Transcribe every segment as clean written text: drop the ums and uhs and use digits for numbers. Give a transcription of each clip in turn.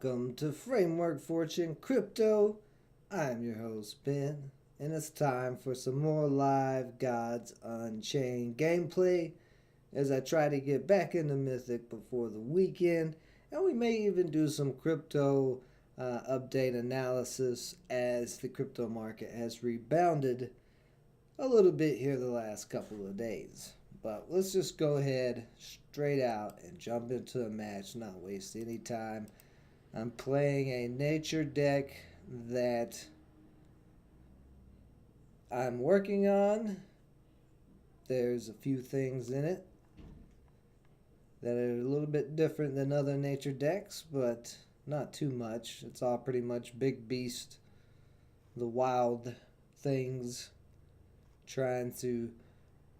Welcome to Framework Fortune Crypto. I'm your host, Ben, and it's time for some more live Gods Unchained gameplay as I try to get back into Mythic before the weekend, and we may even do some crypto update analysis as the crypto market has rebounded a little bit here the last couple of days. But let's just go ahead straight out and jump into a match, not waste any time. I'm playing a nature deck that I'm working on. There's a few things in it that are a little bit different than other nature decks, but not too much. It's all pretty much big beast, the wild things, trying to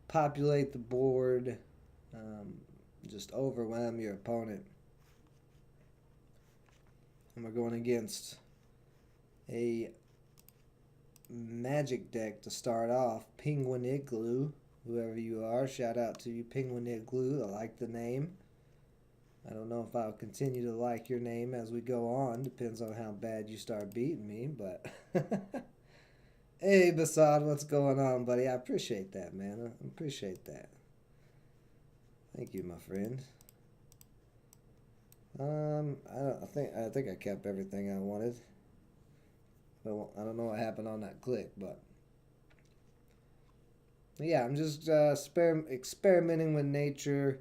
populate the board, just overwhelm your opponent. And we're going against a magic deck to start off. Penguin Igloo, whoever you are, shout out to you, Penguin Igloo. I like the name. I don't know if I'll continue to like your name as we go on. Depends on how bad you start beating me, but hey, Basad, what's going on, buddy? I appreciate that, man. I appreciate that. Thank you, my friend. I think I kept everything I wanted. I don't know what happened on that click, but yeah, I'm just experimenting with nature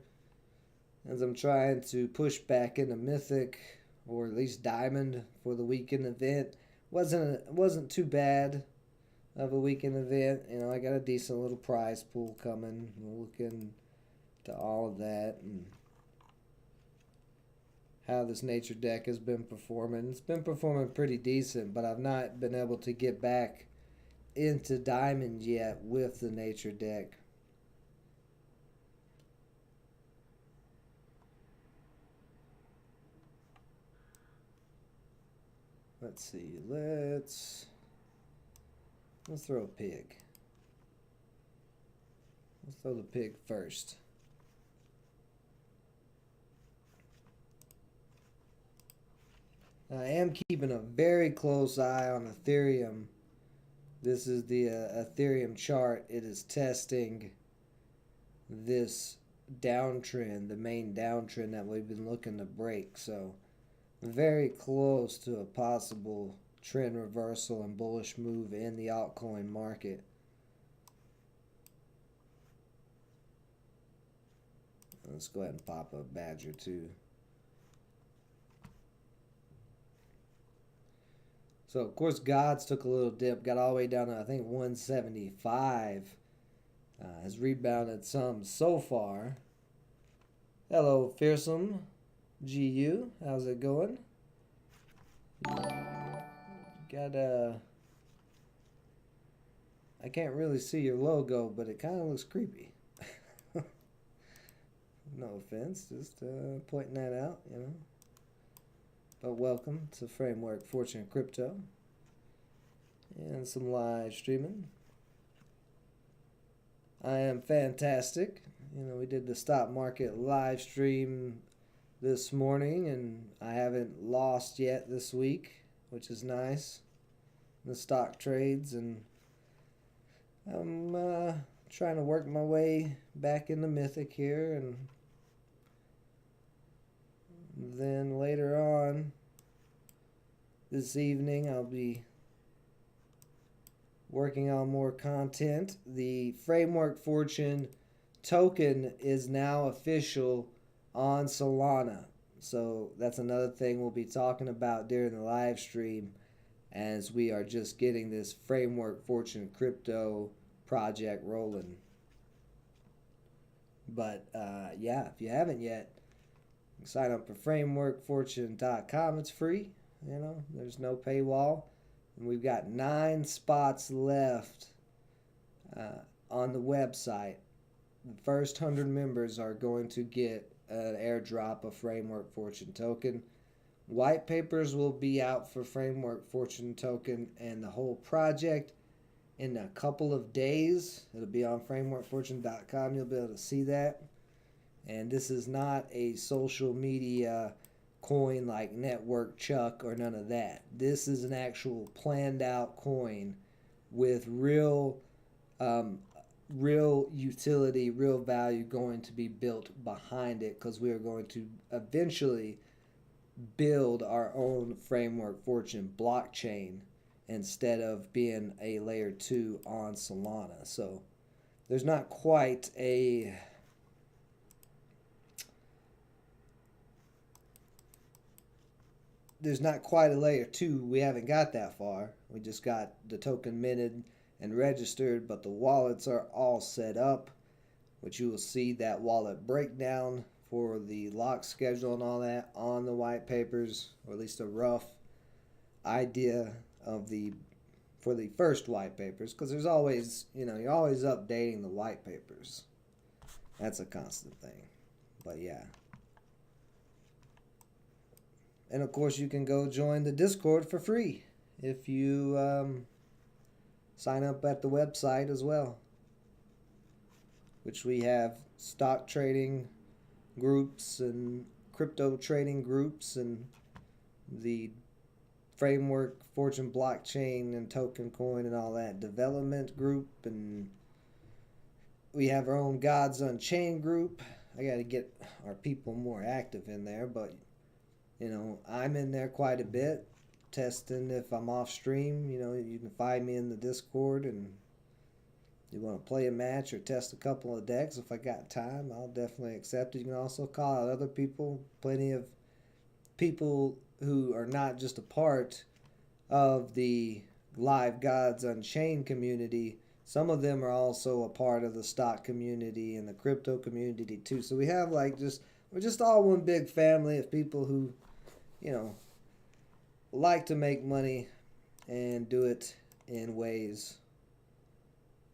as I'm trying to push back into Mythic or at least Diamond for the weekend event. Wasn't too bad of a weekend event. You know, I got a decent little prize pool coming. We're looking to all of that and how this nature deck has been performing. It's been performing pretty decent, but I've not been able to get back into Diamond yet with the nature deck. Let's see. Let's throw a pig. Let's throw the pig first. I am keeping a very close eye on Ethereum. This is the Ethereum chart. It is testing this downtrend, the main downtrend that we've been looking to break. So very close to a possible trend reversal and bullish move in the altcoin market. Let's go ahead and pop a Badger too. So, of course, Gods took a little dip, got all the way down to, I think, 175. Has rebounded some so far. Hello, Fearsome GU. How's it going? Got I can't really see your logo, but it kind of looks creepy. No offense, just pointing that out, you know. But welcome to Framework Fortune Crypto and some live streaming. I am fantastic. You know, we did the stock market live stream this morning, and I haven't lost yet this week, which is nice. The stock trades, and I'm trying to work my way back into Mythic here, and then later on this evening I'll be working on more content. The Framework Fortune token is now official on Solana. So that's another thing we'll be talking about during the live stream as we are just getting this Framework Fortune crypto project rolling. But yeah, if you haven't yet, sign up for frameworkfortune.com. It's free. You know, there's no paywall. And we've got 9 spots left on the website. The first 100 members are going to get an airdrop of Framework Fortune token. White papers will be out for Framework Fortune token and the whole project in a couple of days. It'll be on frameworkfortune.com. You'll be able to see that. And this is not a social media coin like Network Chuck or none of that. This is an actual planned out coin with real utility, real value going to be built behind it, because we are going to eventually build our own framework fortune blockchain instead of being a layer 2 on Solana. So there's not quite a layer 2. We haven't got that far. We just got the token minted and registered, but the wallets are all set up, which you will see that wallet breakdown for the lock schedule and all that on the white papers, or at least a rough idea of for the first white papers, because there's always, you're always updating the white papers. That's a constant thing. But yeah. And of course you can go join the Discord for free if you sign up at the website as well, which we have stock trading groups and crypto trading groups and the framework fortune blockchain and token coin and all that development group, and we have our own Gods Unchained group. I got to get our people more active in there, but I'm in there quite a bit testing if I'm off stream. You can find me in the Discord, and you want to play a match or test a couple of decks. If I got time, I'll definitely accept it. You can also call out other people. Plenty of people who are not just a part of the live Gods Unchained community. Some of them are also a part of the stock community and the crypto community too. So we have we're just all one big family of people who, like to make money and do it in ways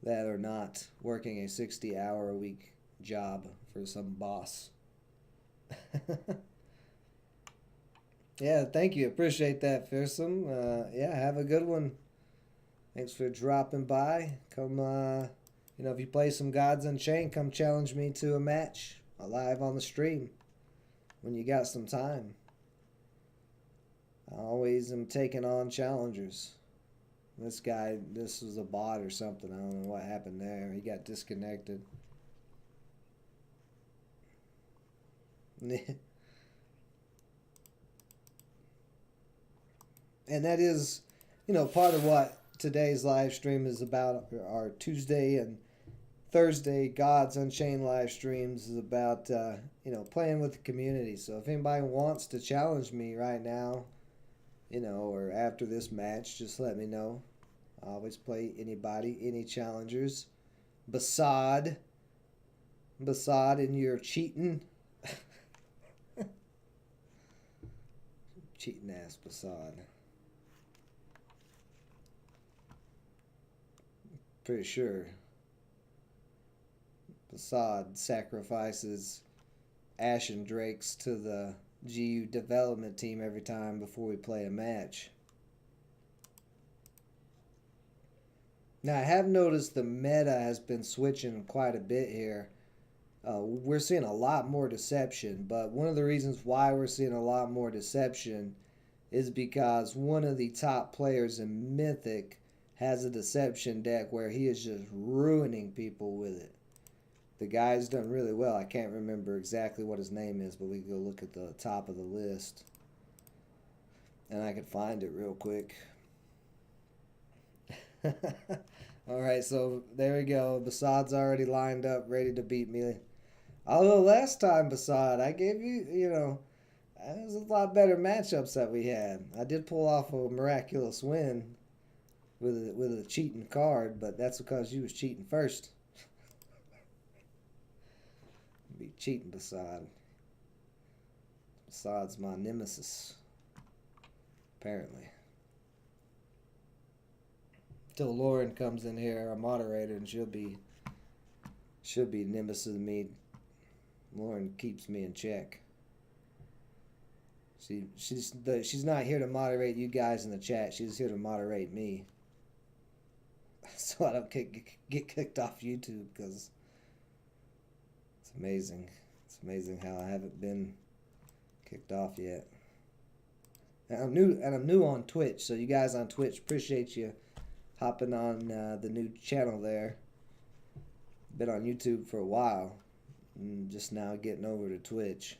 that are not working a 60-hour-a-week job for some boss. Yeah, thank you. Appreciate that, Fearsome. Yeah, have a good one. Thanks for dropping by. Come, if you play some Gods Unchained, come challenge me to a match live on the stream when you got some time. I always am taking on challengers. This guy, this was a bot or something. I don't know what happened there. He got disconnected. And that is, part of what today's live stream is about. Our Tuesday and Thursday Gods Unchained live streams is about, playing with the community. So if anybody wants to challenge me right now, or after this match, just let me know. I always play anybody, any challengers. Basad, and you're cheating. Cheating ass Basad. Pretty sure Basad sacrifices Ashen Drakes to the GU development team every time before we play a match. Now, I have noticed the meta has been switching quite a bit here. We're seeing a lot more deception, but one of the reasons why we're seeing a lot more deception is because one of the top players in Mythic has a deception deck where he is just ruining people with it. The guy's done really well. I can't remember exactly what his name is, but we can go look at the top of the list. And I can find it real quick. Alright, so there we go. Basad's already lined up, ready to beat me. Although last time, Basad, I gave you, it was a lot better matchups that we had. I did pull off a miraculous win with a cheating card, but that's because you was cheating first. Be cheating, Basad. Basad's my nemesis, apparently. Till Lauren comes in here, our moderator, and she'll be nemesis of me. Lauren keeps me in check. She's not here to moderate you guys in the chat. She's here to moderate me, so I don't get kicked off YouTube, because it's amazing. It's amazing how I haven't been kicked off yet. And I'm new on Twitch, so you guys on Twitch, appreciate you hopping on the new channel there. Been on YouTube for a while, and just now getting over to Twitch.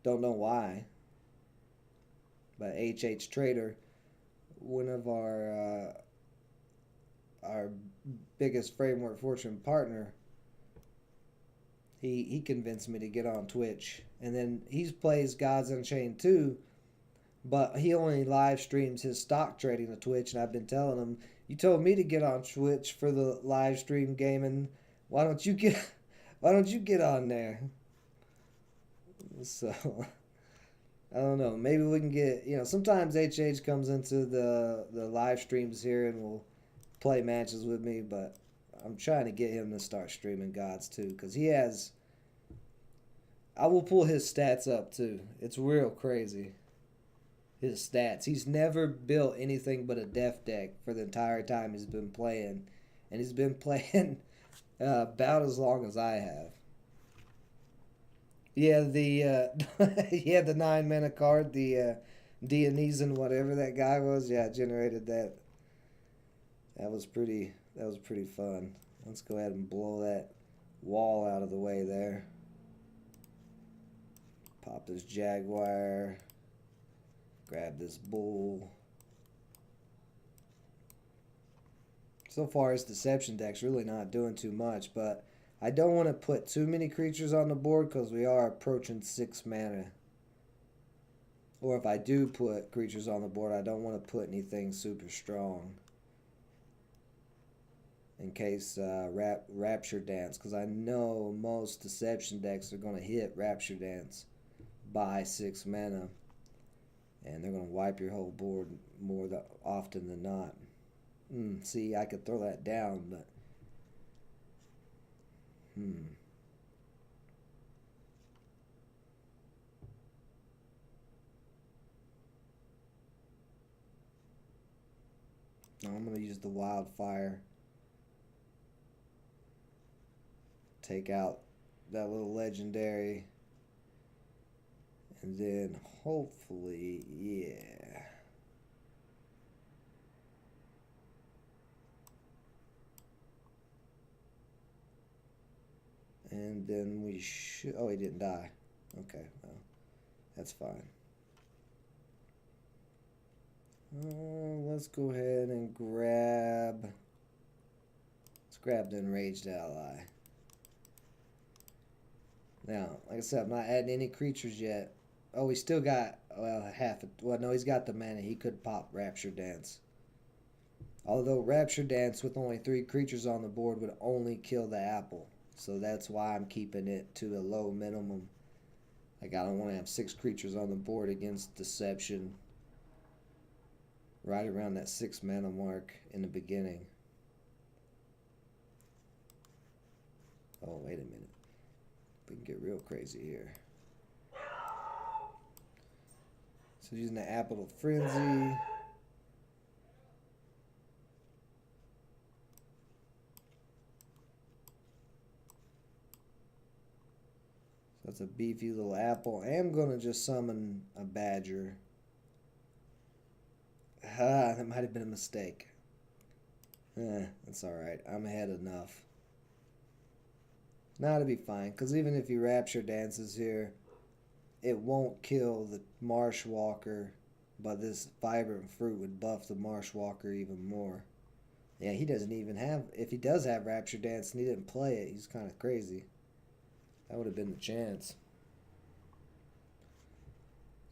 Don't know why, but HH Trader, one of our biggest Framework Fortune partner, he convinced me to get on Twitch, and then he plays Gods Unchained too, but he only live streams his stock trading to Twitch, and I've been telling him, you told me to get on Twitch for the live stream gaming. Why don't you get on there? So I don't know. Maybe we can get, sometimes HH comes into the live streams here and will play matches with me, but I'm trying to get him to start streaming Gods too, because I will pull his stats up too. It's real crazy. His stats. He's never built anything but a def deck for the entire time he's been playing, and he's been playing about as long as I have. Yeah, the the 9-mana card, the Dionysian whatever that guy was. Yeah, I generated that. That was pretty fun. Let's go ahead and blow that wall out of the way there. Pop this Jaguar. Grab this bull. So far, his deception deck's really not doing too much, but I don't want to put too many creatures on the board because we are approaching 6 mana. Or if I do put creatures on the board, I don't want to put anything super strong. In case Rapture Dance, because I know most deception decks are going to hit Rapture Dance by 6 mana. And they're going to wipe your whole board more often than not. See, I could throw that down, but... No, I'm going to use the Wildfire. Take out that little legendary. And then hopefully, yeah. And then we should... Oh, he didn't die. Okay, well, that's fine. Let's go ahead and grab... Let's grab the Enraged Ally. Now, like I said, I'm not adding any creatures yet. Oh, we still got, well, well, no, he's got the mana. He could pop Rapture Dance. Although Rapture Dance with only 3 creatures on the board would only kill the apple. So that's why I'm keeping it to a low minimum. Like, I don't want to have 6 creatures on the board against Deception. Right around that 6 mana mark in the beginning. Oh, wait a minute. We can get real crazy here. So using the Apple Frenzy. So that's a beefy little apple. I am going to just summon a badger. That might have been a mistake. That's alright. I'm ahead enough. Now it'll be fine, because even if he Rapture Dances here, it won't kill the Marshwalker, but this Vibrant Fruit would buff the Marshwalker even more. Yeah, he doesn't even have... If he does have Rapture Dance and he didn't play it, he's kind of crazy. That would have been the chance.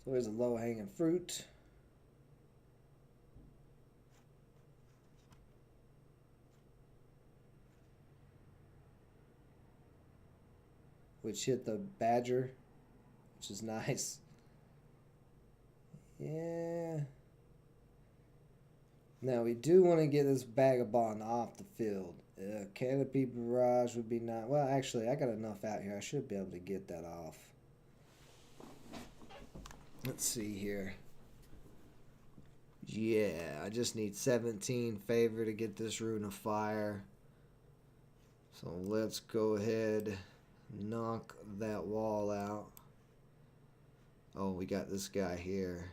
So there's a low-hanging fruit. Which hit the Badger, which is nice. Yeah. Now we do want to get this Vagabond off the field. Canopy Barrage would be nice. Well, actually, I got enough out here. I should be able to get that off. Let's see here. Yeah, I just need 17 favor to get this Rune of Fire. So let's go ahead, knock that wall out. Oh, we got this guy here.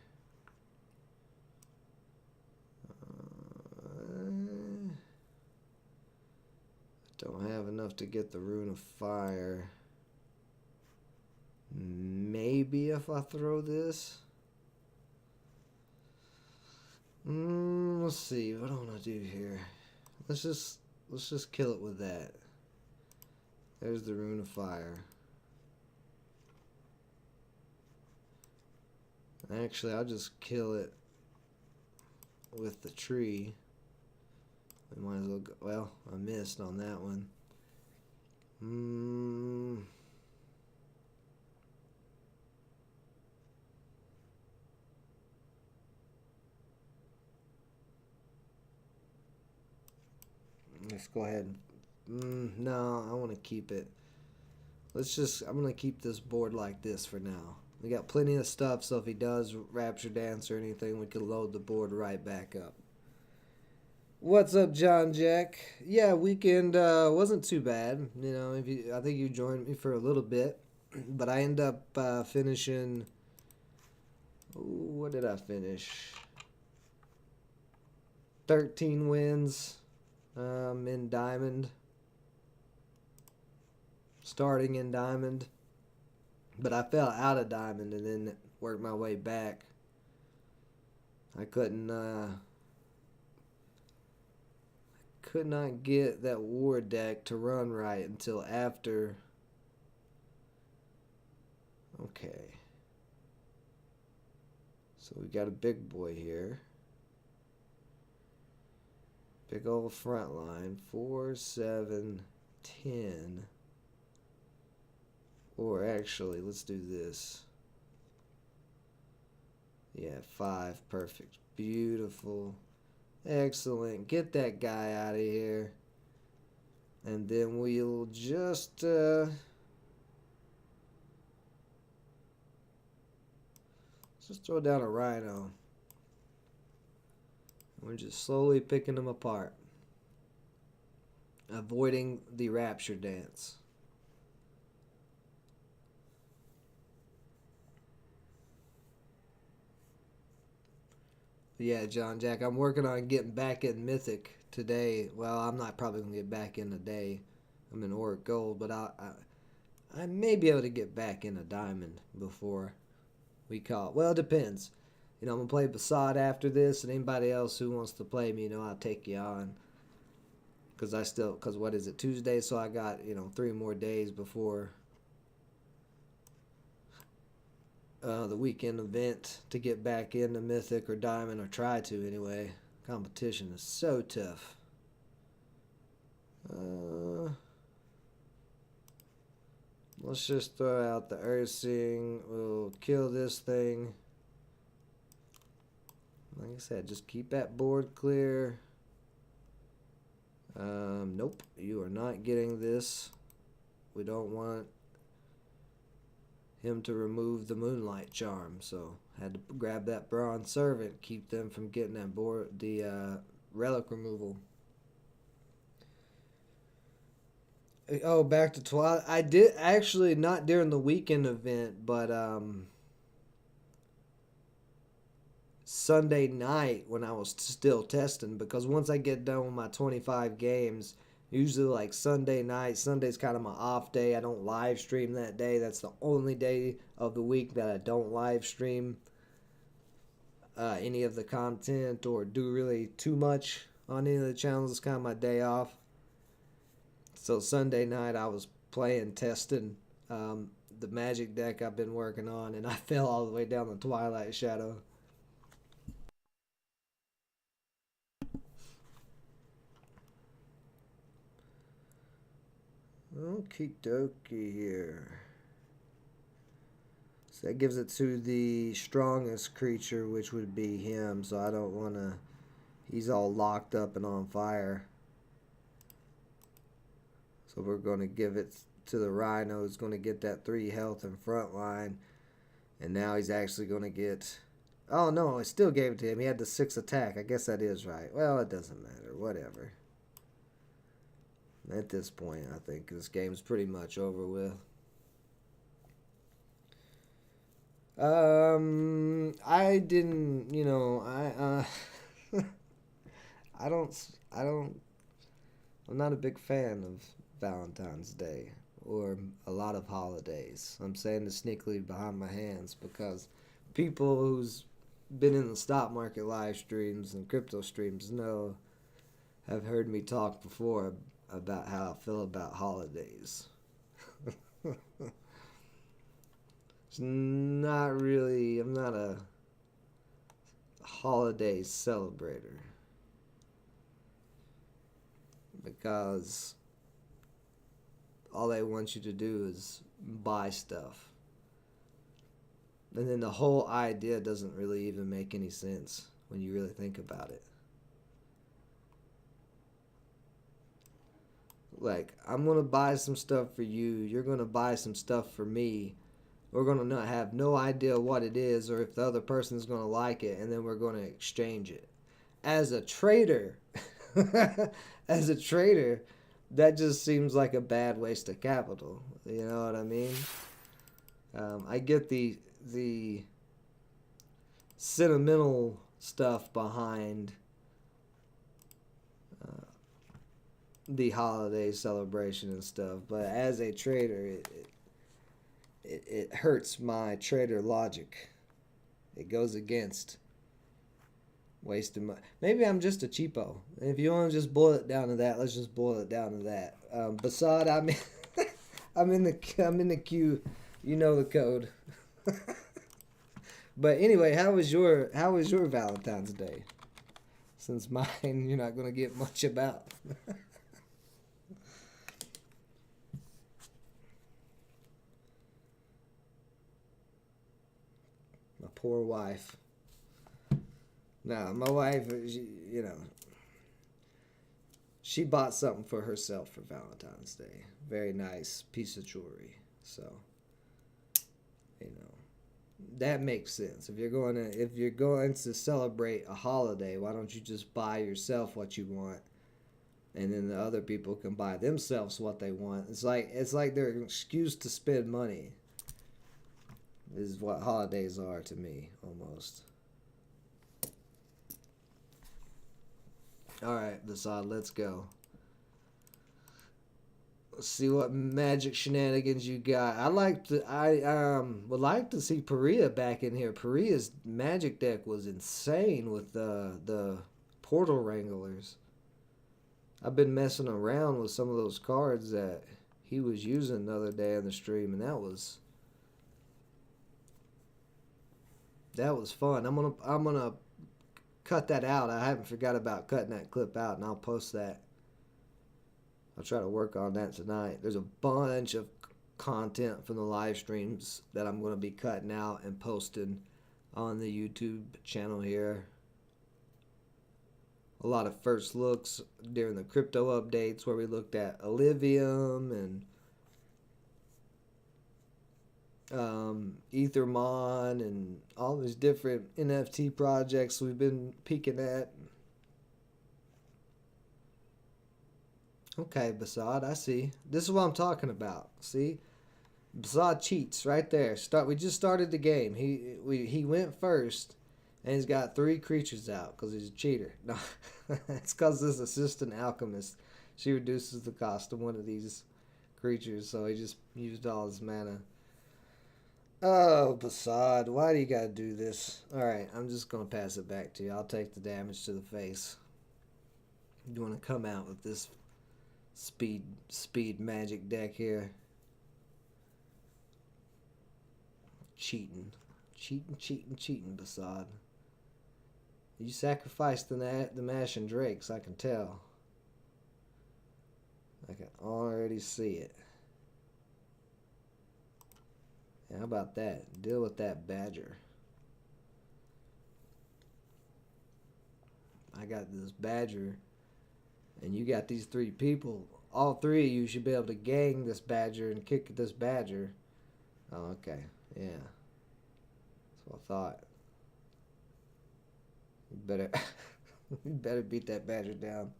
Don't have enough to get the Rune of Fire. Maybe if I throw this. Let's see. What do I want to do here? Let's just kill it with that. There's the Rune of Fire. Actually, I'll just kill it with the tree. We might as well go. Well, I missed on that one. Let's go ahead. No, I want to keep it. I'm going to keep this board like this for now. We got plenty of stuff, so if he does Rapture Dance or anything, we can load the board right back up. What's up, John Jack? Yeah, weekend wasn't too bad. You know, I think you joined me for a little bit, but I end up finishing. What did I finish? 13 wins. In Diamond. Starting in Diamond. But I fell out of Diamond and then worked my way back. I could not get that war deck to run right until after. Okay. So we got a big boy here. Big old front line. 4, 7, 10. Or actually, let's do this. Yeah, 5. Perfect. Beautiful. Excellent. Get that guy out of here. And then we'll just throw down a Rhino. We're just slowly picking them apart. Avoiding the Rapture Dance. Yeah, John Jack, I'm working on getting back in Mythic today. Well, I'm not probably going to get back in today. I'm in Auric Gold, but I may be able to get back in a Diamond before we call it. Well, it depends. You know, I'm going to play Basad after this, and anybody else who wants to play me, you know, I'll take you on. Because what is it, Tuesday? So I got, 3 more days before the weekend event to get back into Mythic or Diamond, or try to anyway. Competition is so tough. Let's just throw out the Ursing. We'll kill this thing. Like I said, just keep that board clear. Nope, you are not getting this. We don't want him to remove the Moonlight Charm, so had to grab that Bronze Servant, keep them from getting that board, the relic removal. Oh, back to Twilight. I did actually, not during the weekend event, but Sunday night when I was still testing, because once I get done with my 25 games, usually like Sunday night. Sunday's kind of my off day. I don't live stream that day. That's the only day of the week that I don't live stream any of the content or do really too much on any of the channels. It's kind of my day off. So Sunday night I was testing the Magic deck I've been working on, and I fell all the way down the Twilight Shadow. Okie dokie here. So that gives it to the strongest creature, which would be him. So I don't want to... He's all locked up and on fire. So we're going to give it to the Rhino. Who's going to get that 3 health in front line. And now he's actually going to get... Oh, no, I still gave it to him. He had the 6 attack. I guess that is right. Well, it doesn't matter. Whatever. At this point, I think this game's pretty much over with. I didn't, I don't, I'm not a big fan of Valentine's Day or a lot of holidays. I'm saying this sneakily behind my hands because people who's been in the stock market live streams and crypto streams have heard me talk before about how I feel about holidays. It's not really, I'm not a holiday celebrator because all they want you to do is buy stuff. And then the whole idea doesn't really even make any sense when you really think about it. Like, I'm going to buy some stuff for you, you're going to buy some stuff for me. We're going to not have no idea what it is or if the other person's going to like it, and then we're going to exchange it. As a trader, that just seems like a bad waste of capital. You know what I mean? I get the sentimental stuff behind the holiday celebration and stuff, but as a trader, it hurts my trader logic. It goes against wasting money. Maybe I'm just a cheapo. If you want to just boil it down to that, let's just boil it down to that. Basad, I'm in the queue. You know the code. But anyway, how was your Valentine's Day? Since mine, you're not gonna get much about. My poor wife. Nah, my wife, she bought something for herself for Valentine's Day. Very nice piece of jewelry. So, that makes sense. If you're going to celebrate a holiday, why don't you just buy yourself what you want, and then the other people can buy themselves what they want? It's like they're an excuse to spend money. Is what holidays are to me, almost. All right, Basad, let's go. Let's see what magic shenanigans you got. I would like to see Perea back in here. Perea's magic deck was insane with the portal wranglers. I've been messing around with some of those cards that he was using the other day on the stream, and that was fun. I'm gonna cut that out. I haven't forgot about cutting that clip out, and I'll post that. I'll try to work on that tonight. There's a bunch of content from the live streams that I'm going to be cutting out and posting on the YouTube channel here. A lot of first looks during the crypto updates where we looked at Ethereum and Ethermon and all these different NFT projects we've been peeking at. Okay, Basad, I see. This is what I'm talking about. See? Basad cheats right there. We just started the game. He went first, and he's got 3 creatures out because he's a cheater. No, it's because this assistant alchemist, she reduces the cost of one of these creatures, so he just used all his mana. Oh, Basad, why do you gotta do this? Alright, I'm just gonna pass it back to you. I'll take the damage to the face. You wanna come out with this speed magic deck here? Cheating, Basad. You sacrificed the Mash and Drakes, I can tell. I can already see it. How about that? Deal with that badger. I got this badger, and you got these 3 people. All 3 of you should be able to gang this badger and kick this badger. Oh, okay. Yeah. That's what I thought. You better beat that badger down.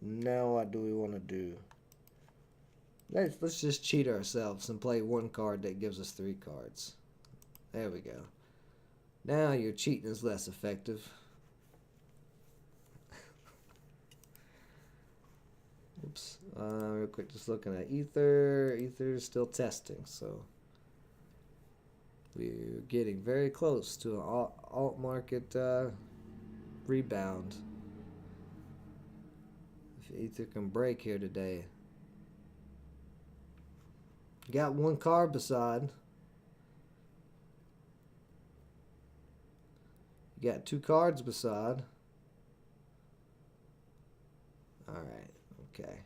Now what do we want to do? Let's just cheat ourselves and play one card that gives us 3 cards. There we go. Now your cheating is less effective. Oops. Real quick, just looking at Ether. Ether is still testing, so we're getting very close to an alt market rebound. If Ether can break here today. Got 1 card beside. You got 2 cards beside. Alright, okay.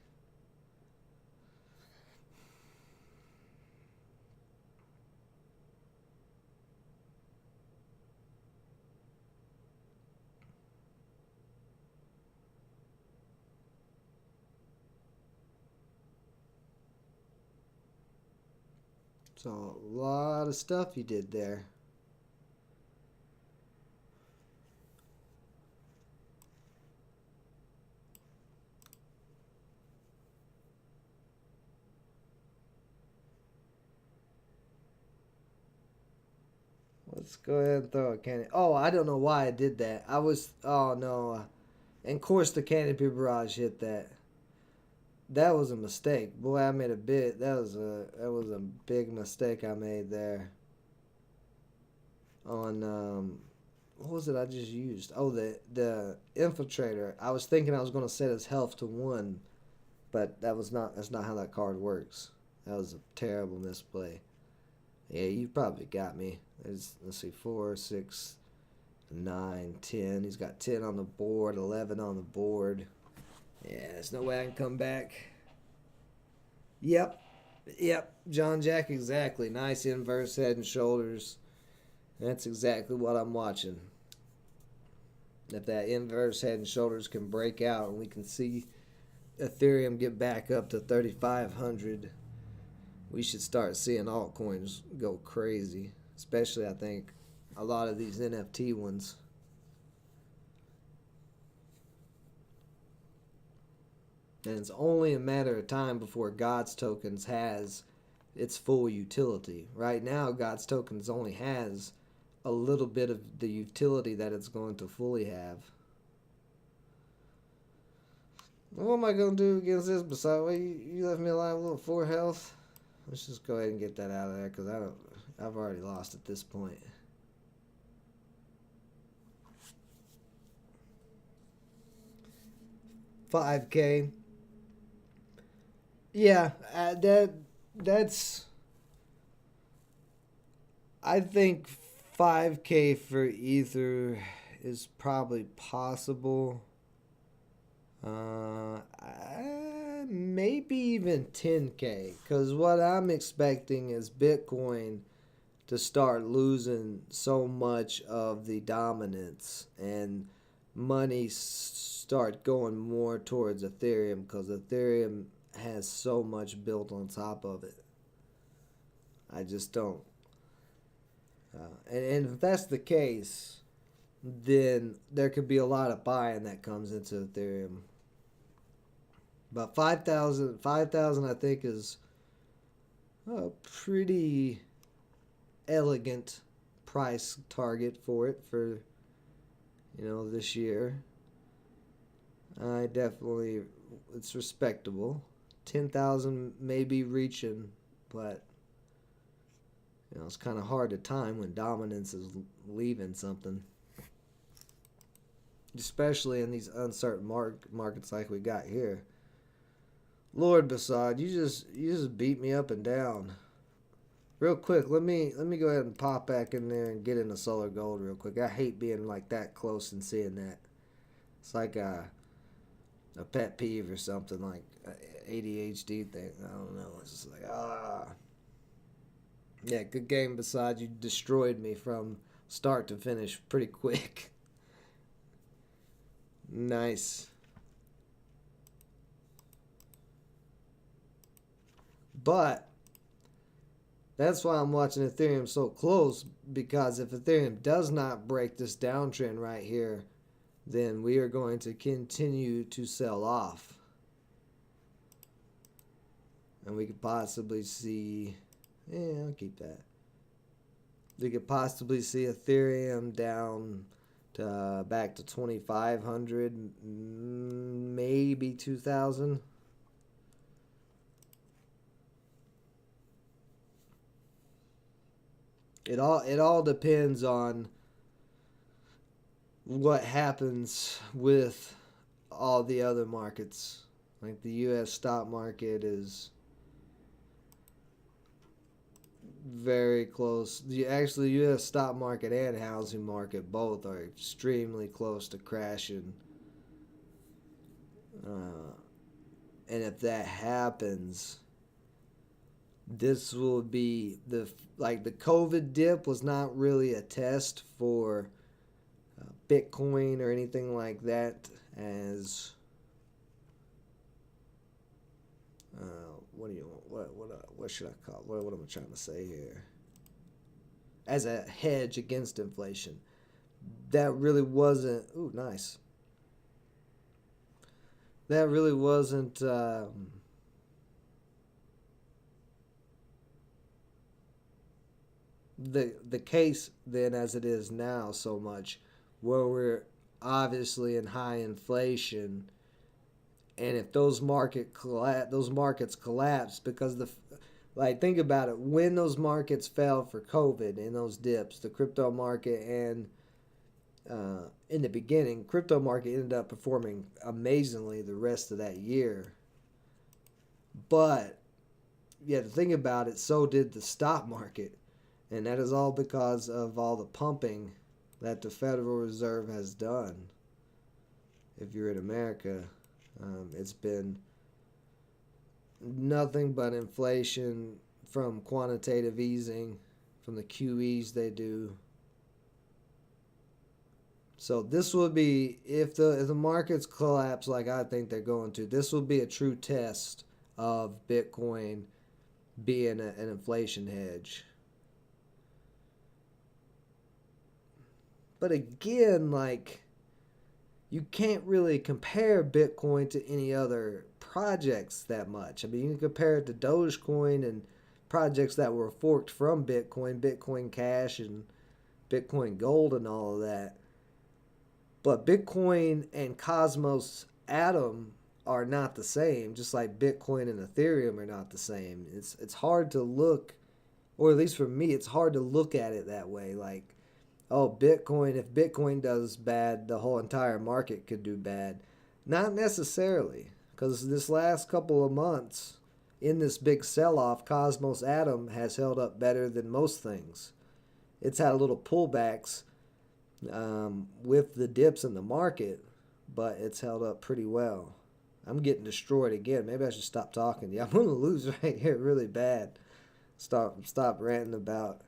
So a lot of stuff you did there. Let's go ahead and throw a canopy. Oh, I don't know why I did that. Oh no. And of course the canopy barrage hit that. That was a mistake. Boy, I made that was a big mistake I made there. On what was it I just used? Oh, the infiltrator. I was thinking I was going to set his health to 1, but that's not how that card works. That was a terrible misplay. Yeah, you probably got me. Let's see, 4, 6, 9, 10. He's got 10 on the board, 11 on the board. Yeah, there's no way I can come back. Yep. John Jack, exactly. Nice inverse head and shoulders. That's exactly what I'm watching. If that inverse head and shoulders can break out and we can see Ethereum get back up to 3,500, we should start seeing altcoins go crazy. Especially, I think, a lot of these NFT ones. And it's only a matter of time before Gods Tokens has its full utility. Right now, Gods Tokens only has a little bit of the utility that it's going to fully have. What am I going to do against this besides? Well, you left me alive with 4 health. Let's just go ahead and get that out of there because I've already lost at this point. $5K. Yeah, that's. I think $5K for Ether is probably possible. Maybe even $10K, because what I'm expecting is Bitcoin to start losing so much of the dominance and money start going more towards Ethereum because Ethereum has so much built on top of it. I just don't. And if that's the case, then there could be a lot of buying that comes into Ethereum. But 5,000 I think is a pretty elegant price target for it for, this year. It's respectable. 10,000 may be reaching, but it's kind of hard to time when dominance is leaving something. Especially in these uncertain markets like we got here. Lord Basad, you just beat me up and down. Real quick, let me go ahead and pop back in there and get into solar gold real quick. I hate being like that close and seeing that. It's like a pet peeve or something, like ADHD thing. I don't know. It's just like Yeah, good game. Besides, you destroyed me from start to finish pretty quick. Nice. But that's why I'm watching Ethereum so close, because if Ethereum does not break this downtrend right here, then we are going to continue to sell off. And we could possibly see, I'll keep that. We could possibly see Ethereum down to back to 2,500, maybe 2,000. It all depends on what happens with all the other markets. Like the U.S. stock market is very close. Actually, the U.S. stock market and housing market both are extremely close to crashing. And if that happens, this will be the COVID dip was not really a test for Bitcoin or anything like that. As what should I call? What am I trying to say here? As a hedge against inflation, that really wasn't. Ooh, nice. That really wasn't. The case then as it is now so much, where we're obviously in high inflation, and if those markets collapse because think about it, when those markets fell for COVID and those dips, the crypto market and in the beginning, crypto market ended up performing amazingly the rest of that year. But yeah, to think about it, so did the stock market. And that is all because of all the pumping that the Federal Reserve has done. If you're in America, it's been nothing but inflation from quantitative easing, from the QEs they do. So this will be, if the markets collapse like I think they're going to, this will be a true test of Bitcoin being an inflation hedge. But again, you can't really compare Bitcoin to any other projects that much. I mean, you can compare it to Dogecoin and projects that were forked from Bitcoin, Bitcoin Cash and Bitcoin Gold and all of that. But Bitcoin and Cosmos Atom are not the same, just like Bitcoin and Ethereum are not the same. It's hard to look, or at least for me, it's hard to look at it that way. Like, oh, Bitcoin, if Bitcoin does bad, the whole entire market could do bad. Not necessarily, because this last couple of months, in this big sell-off, Cosmos Atom has held up better than most things. It's had a little pullbacks with the dips in the market, but it's held up pretty well. I'm getting destroyed again. Maybe I should stop talking. Yeah, I'm going to lose right here really bad. Stop ranting about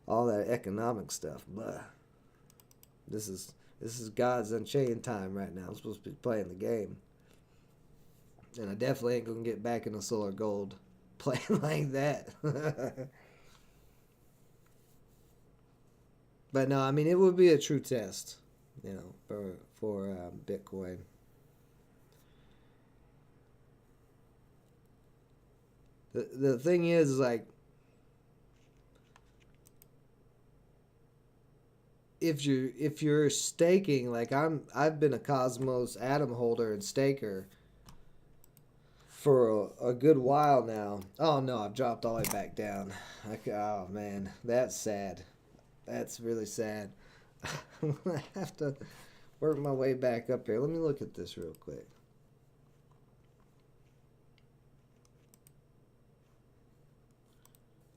all that economic stuff. But this is Gods Unchained time right now. I'm supposed to be playing the game. And I definitely ain't going to get back into Solar Gold playing like that. But no, I mean, it would be a true test, for Bitcoin. The thing is, if you're staking, I've been a Cosmos Atom holder and staker for a good while now. Oh no, I've dropped all the way back down. Oh man, that's sad. That's really sad. I'm gonna have to work my way back up here. Let me look at this real quick.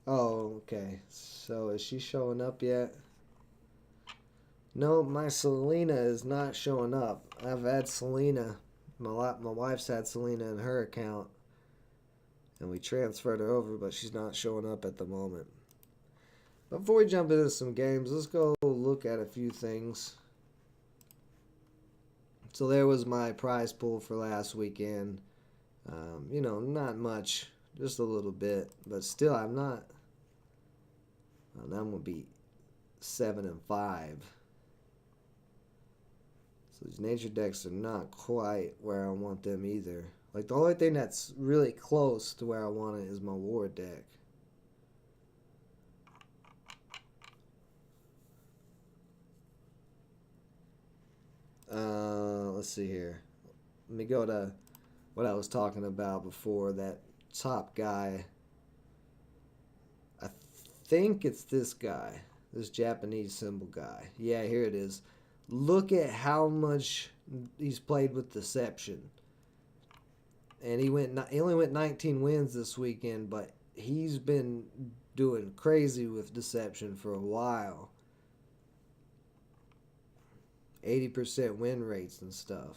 Oh, okay. So is she showing up yet? No, my Selena is not showing up. I've had Selena. My wife's had Selena in her account, and we transferred her over, but she's not showing up at the moment. But before we jump into some games, let's go look at a few things. So there was my prize pool for last weekend. Not much, just a little bit, but still, I'm not. I'm gonna be 7-5. So these nature decks are not quite where I want them either. Like, the only thing that's really close to where I want it is my war deck. Let's see here. Let me go to what I was talking about before. That top guy. I think it's this guy. This Japanese symbol guy. Yeah, here it is. Look at how much he's played with deception. And he only went 19 wins this weekend, but he's been doing crazy with deception for a while. 80% win rates and stuff.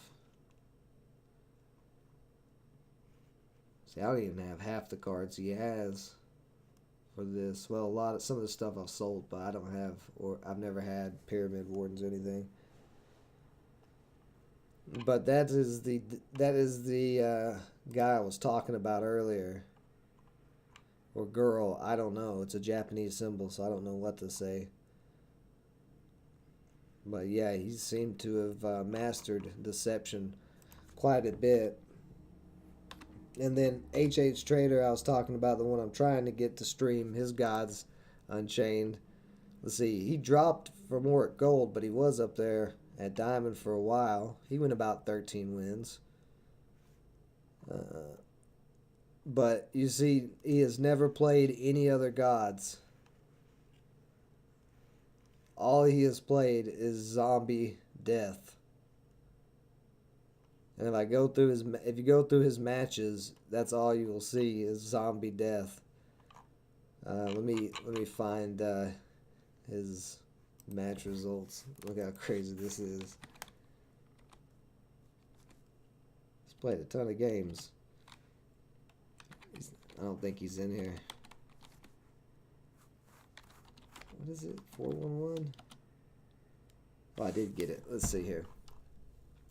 See, I don't even have half the cards he has for this. Well, some of the stuff I've sold, but I don't have, or I've never had Pyramid Wardens or anything. But that is the guy I was talking about earlier, or girl. I don't know. It's a Japanese symbol, so I don't know what to say. But yeah, he seemed to have mastered deception quite a bit. And then HH Trader, I was talking about, the one I'm trying to get to stream, his Gods Unchained. Let's see, he dropped for more at gold, but he was up there at diamond for a while. He went about 13 wins. But you see, he has never played any other gods. All he has played is zombie death. And if you go through his matches, that's all you will see is zombie death. Let me find his match results. Look how crazy this is. He's played a ton of games. I don't think he's in here. What is it? 411? Oh, I did get it. Let's see here.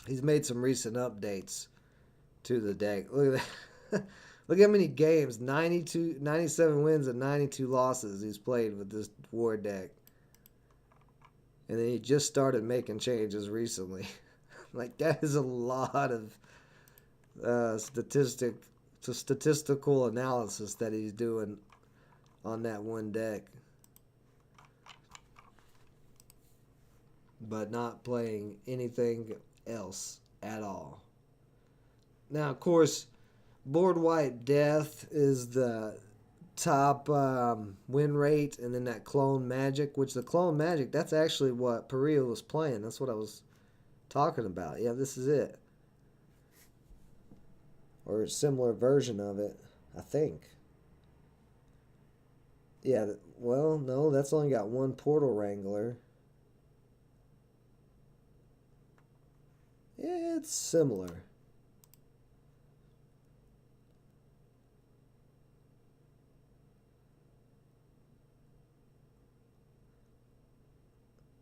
He's made some recent updates to the deck. Look at that. Look how many games. 97 wins and 92 losses he's played with this war deck. And then he just started making changes recently. Like, that is a lot of statistical analysis that he's doing on that one deck. But not playing anything else at all. Now, of course, board wipe death is the top win rate, and then that clone magic, which the clone magic, that's actually what Perea was playing. That's what I was talking about. Yeah, this is it. Or a similar version of it, I think. Yeah, well, no, that's only got one Portal Wrangler. Yeah, it's similar.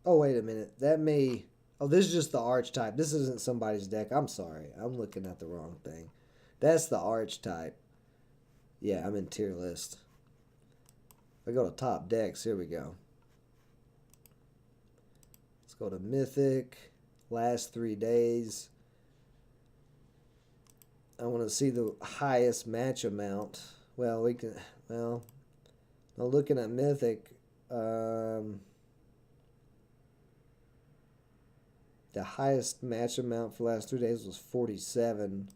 Oh, wait a minute. That may... Oh, this is just the archetype. This isn't somebody's deck. I'm sorry. I'm looking at the wrong thing. That's the archetype. Yeah, I'm in tier list. If I go to top decks, here we go. Let's go to Mythic. Last 3 days. I want to see the highest match amount. Well, we can... Well, now looking at Mythic... The highest match amount for the last 3 days was 47,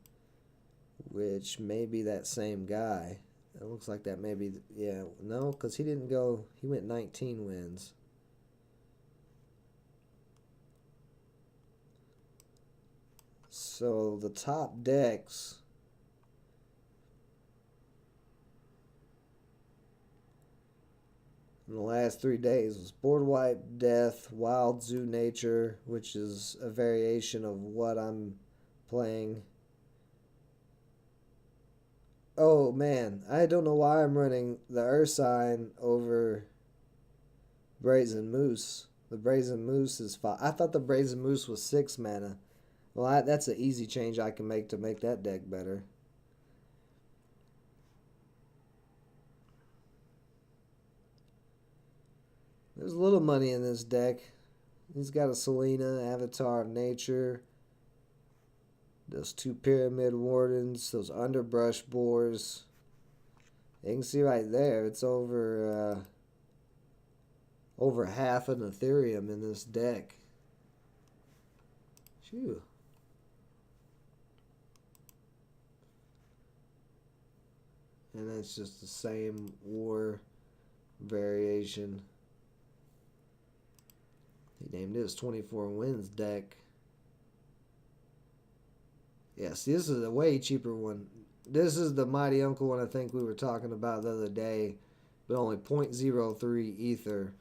which may be that same guy. It looks like that may be, yeah, no, because he didn't go, he went 19 wins. So the top decks in the last 3 days was Board Wipe Death, Wild Zoo Nature, which is a variation of what I'm playing. Oh man, I don't know why I'm running the Ursine over Brazen Moose. The Brazen Moose is 5. I thought the Brazen Moose was 6 mana. Well, that's an easy change I can make to make that deck better. There's a little money in this deck. He's got a Selena, Avatar of Nature, Those 2 Pyramid Wardens, those Underbrush Boars. You can see right there, it's over half an Ethereum in this deck. Phew. And that's just the same war variation. He named this 24 Wins deck. Yeah, see, this is a way cheaper one. This is the Mighty Uncle one I think we were talking about the other day, but only 0.03 Ether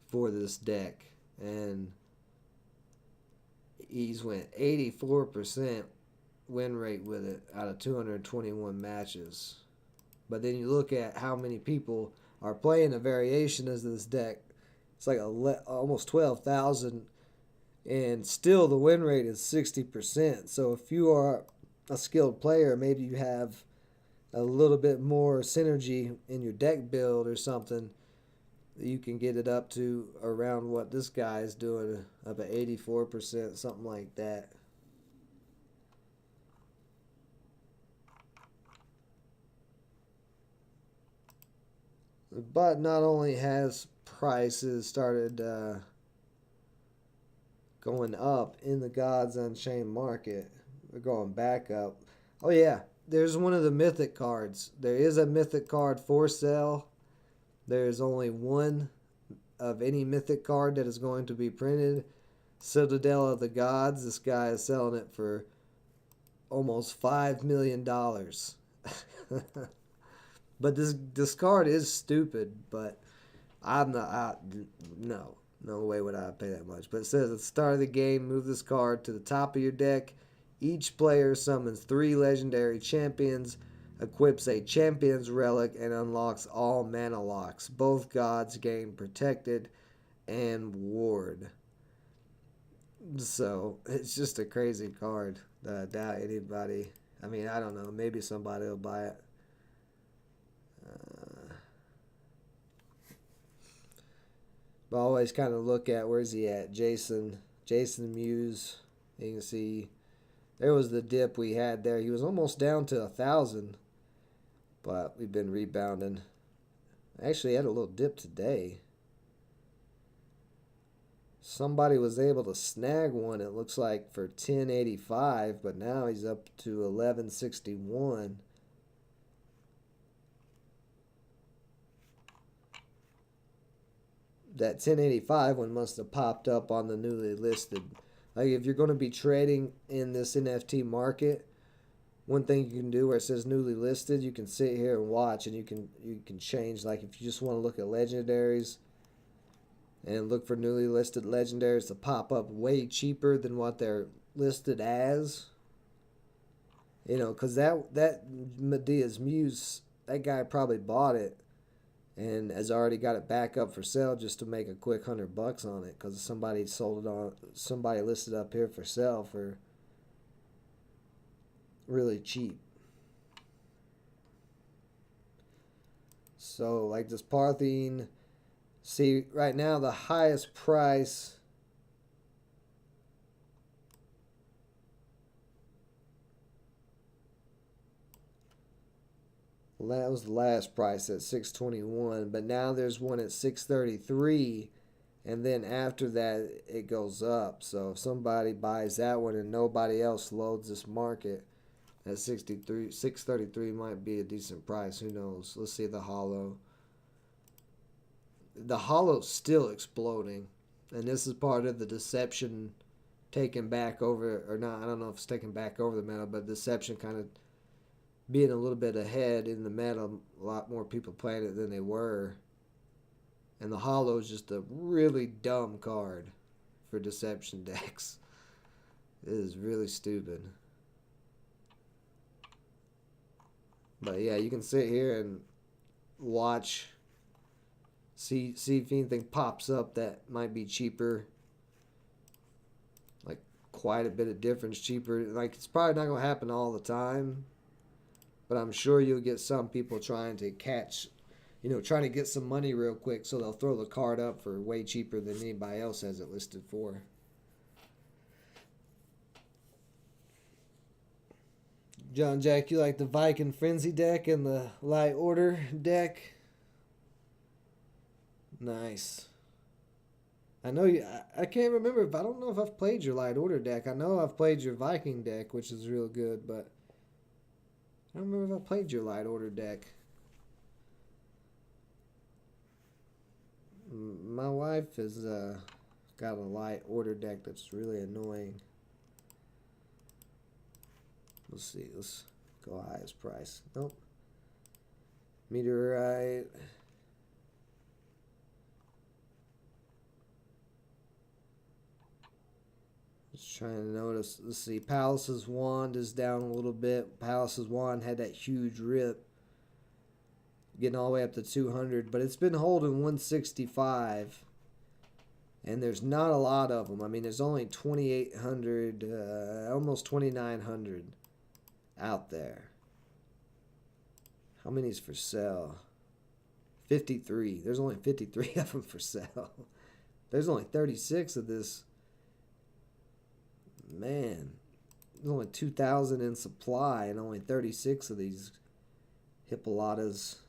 for this deck. And he's went 84% win rate with it out of 221 matches. But then you look at how many people are playing a variation of this deck. It's like almost 12,000, and still the win rate is 60%. So if you are a skilled player, maybe you have a little bit more synergy in your deck build or something, you can get it up to around what this guy is doing, up at 84%, something like that. But not only has prices started going up in the Gods Unchained market, they're going back up. Oh yeah, there's one of the mythic cards. There is a mythic card for sale. There's only one of any mythic card that is going to be printed. Citadel of the Gods. This guy is selling it for almost $5 million. But this card is stupid, but I'm not. No way would I pay that much. But it says at the start of the game, move this card to the top of your deck. Each player summons 3 legendary champions, equips a champion's relic, and unlocks all mana locks. Both gods gain protected and ward. So it's just a crazy card that I doubt anybody. I mean, I don't know. Maybe somebody will buy it. But I always kind of look at, where's he at? Jason Muse. You can see there was the dip we had there. He was almost down to 1,000, but we've been rebounding. Actually had a little dip today. Somebody was able to snag one, it looks like, for 1085, but now he's up to 1161. That 1085 one must have popped up on the newly listed. Like, if you're going to be trading in this NFT market, one thing you can do where it says newly listed, you can sit here and watch, and you can change. Like, if you just want to look at legendaries and look for newly listed legendaries to pop up way cheaper than what they're listed as. You know, because that Medea's Muse, that guy probably bought it and has already got it back up for sale just to make a quick $100 on it, because somebody sold it on, somebody listed up here for sale for really cheap. So like this Parthene, see right now the highest price that was the last price at 621, but now there's one at 633, and then after that it goes up. So if somebody buys that one and nobody else loads this market, at 633 might be a decent price. Who knows? Let's see the hollow. The hollow's still exploding, and this is part of the deception taking back over, or not, I don't know if it's taking back over the meta, but deception kind of being a little bit ahead in the meta. A lot more people playing it than they were. And the hollow is just a really dumb card for deception decks. It is really stupid. But yeah, you can sit here and watch, see if anything pops up that might be cheaper. Like quite a bit of difference cheaper. Like, it's probably not going to happen all the time, but I'm sure you'll get some people trying to catch, trying to get some money real quick, so they'll throw the card up for way cheaper than anybody else has it listed for. John Jack, you like the Viking Frenzy deck and the Light Order deck? Nice. I know you. I can't remember if I don't know if I've played your Light Order deck. I know I've played your Viking deck, which is real good, but I don't remember if I played your Light Order deck. My wife has got a Light Order deck that's really annoying. Let's see. Let's go highest price. Nope. Meteorite. Just trying to notice. Let's see. Palace's Wand is down a little bit. Palace's Wand had that huge rip, getting all the way up to 200, but it's been holding 165. And there's not a lot of them. I mean, there's only 2,800, almost 2,900 out there. How many's for sale? 53. There's only 53 of them for sale. There's only 36 of this. Man, there's only 2,000 in supply and only 36 of these Hippolatas.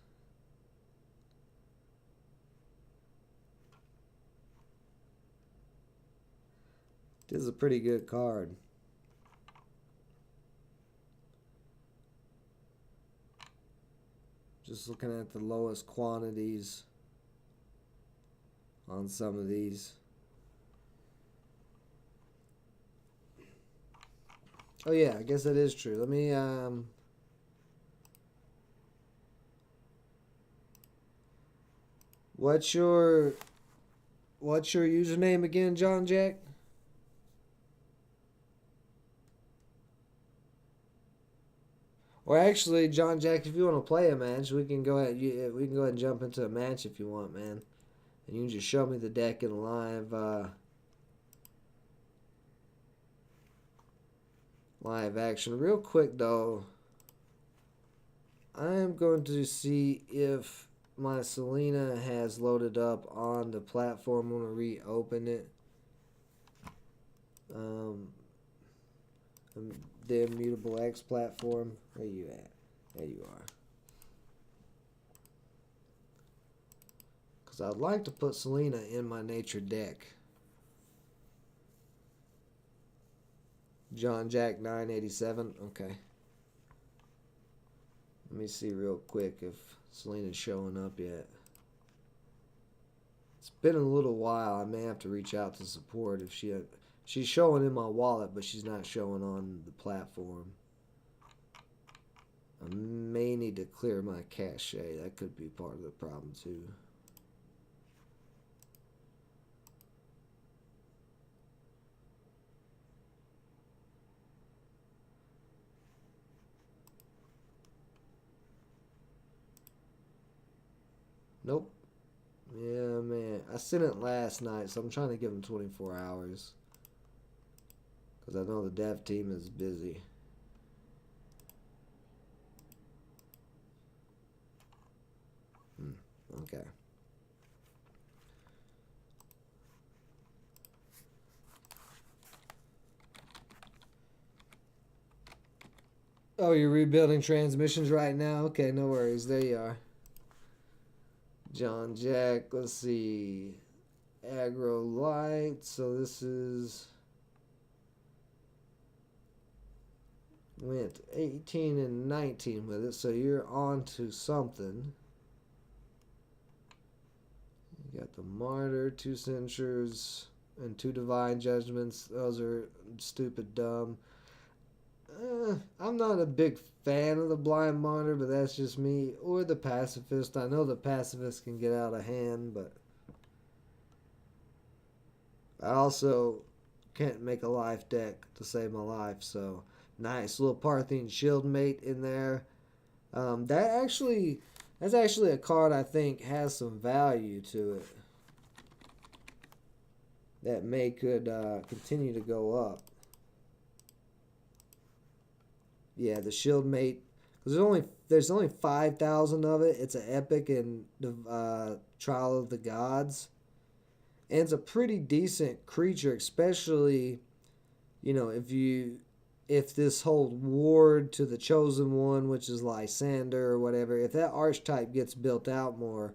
This is a pretty good card. Just looking at the lowest quantities on some of these. Oh yeah, I guess that is true. Let me what's your username again, John Jack? Or actually, John Jack, if you want to play a match, we can go ahead. We can go ahead and jump into a match if you want, man. And you can just show me the deck in live action. Real quick though, I am going to see if my Selena has loaded up on the platform. I'm going to reopen it. The Immutable X platform. Where you at? There you are. Because I'd like to put Selena in my nature deck. John Jack 987. Okay. Let me see real quick if Selena's showing up yet. It's been a little while. I may have to reach out to support if she's showing in my wallet, but she's not showing on the platform. I may need to clear my cache. That could be part of the problem too. Nope. Yeah, man. I sent it last night, so I'm trying to give them 24 hours. Because I know the dev team is busy. Okay. Oh, you're rebuilding transmissions right now? Okay, no worries. There you are. John Jack, let's see. Aggro Light. So this is... Went 18 and 19 with it, so you're on to something. You got the Martyr, 2 Censures, and 2 Divine Judgments. Those are stupid dumb. I'm not a big fan of the Blind Martyr, but that's just me. Or the Pacifist. I know the Pacifist can get out of hand, but I also can't make a life deck to save my life, so nice little Parthian Shieldmate in there. That's actually a card I think has some value to it. That could continue to go up. Yeah, the Shieldmate. Because there's only 5,000 of it. It's an epic in the Trial of the Gods. And it's a pretty decent creature, especially, if you if this whole ward to the chosen one, which is Lysander or whatever, if that archetype gets built out more,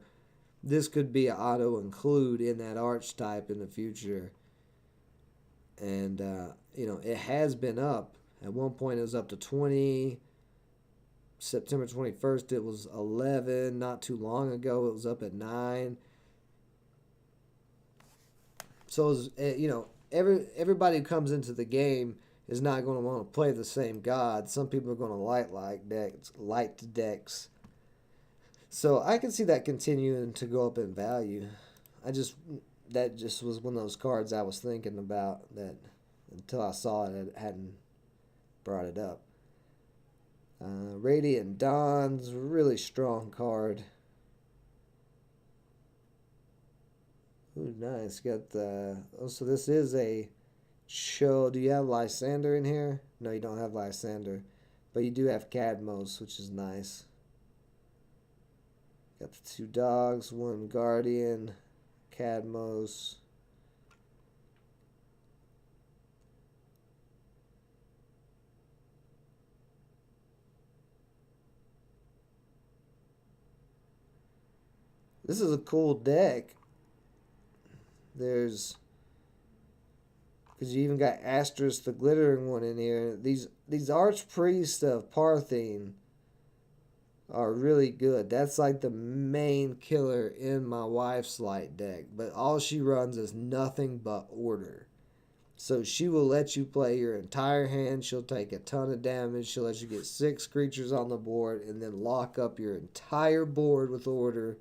this could be an auto include in that archetype in the future. And it has been up. At one point it was up to 20. September 21st it was 11. Not too long ago it was up at 9. So it was, everybody who comes into the game is not going to want to play the same god. Some people are going to light the decks. So I can see that continuing to go up in value. That just was one of those cards I was thinking about that until I saw it, I hadn't brought it up. Radiant Dawn's a really strong card. Ooh, nice. Got the. Oh, so this is a show. Do you have Lysander in here? No, you don't have Lysander, but you do have Cadmos, which is nice. Got the 2 dogs, 1 guardian, Cadmos. This is a cool deck. Because you even got Astrus, the glittering one, in here. These Archpriests of Parthene are really good. That's like the main killer in my wife's light deck. But all she runs is nothing but order. So she will let you play your entire hand. She'll take a ton of damage. She'll let you get 6 creatures on the board and then lock up your entire board with order.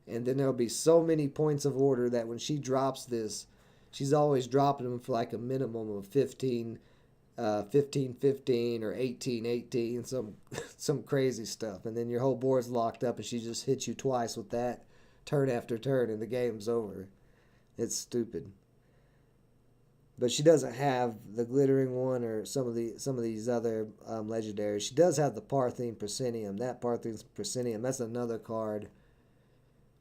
And then there'll be so many points of order that when she drops this, she's always dropping them for like a minimum of 15 or 18 some crazy stuff. And then your whole board's locked up and she just hits you twice with that turn after turn and the game's over. It's stupid. But she doesn't have the glittering one or some of these other legendaries. She does have the Parthene Proscenium. That Parthene Proscenium, that's another card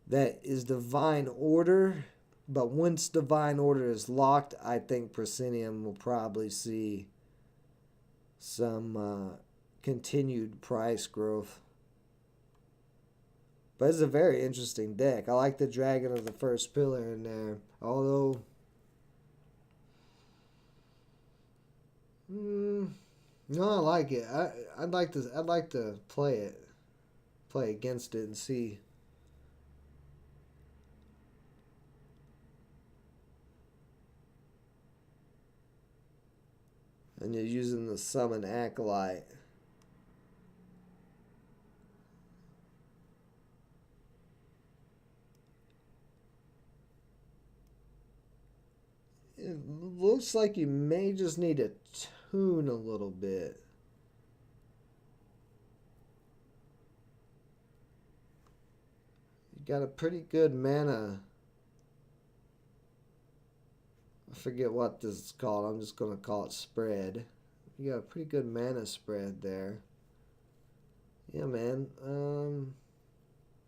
that is Divine Order, but once Divine Order is locked, I think Proscenium will probably see some continued price growth. But it's a very interesting deck. I like the Dragon of the First Pillar in there, although no, I like it. I'd like to play against it and see. And you're using the Summon Acolyte. It looks like you may just need to tune a little bit. You got a pretty good mana. I forget what this is called. I'm just going to call it spread. You got a pretty good mana spread there. Yeah, man.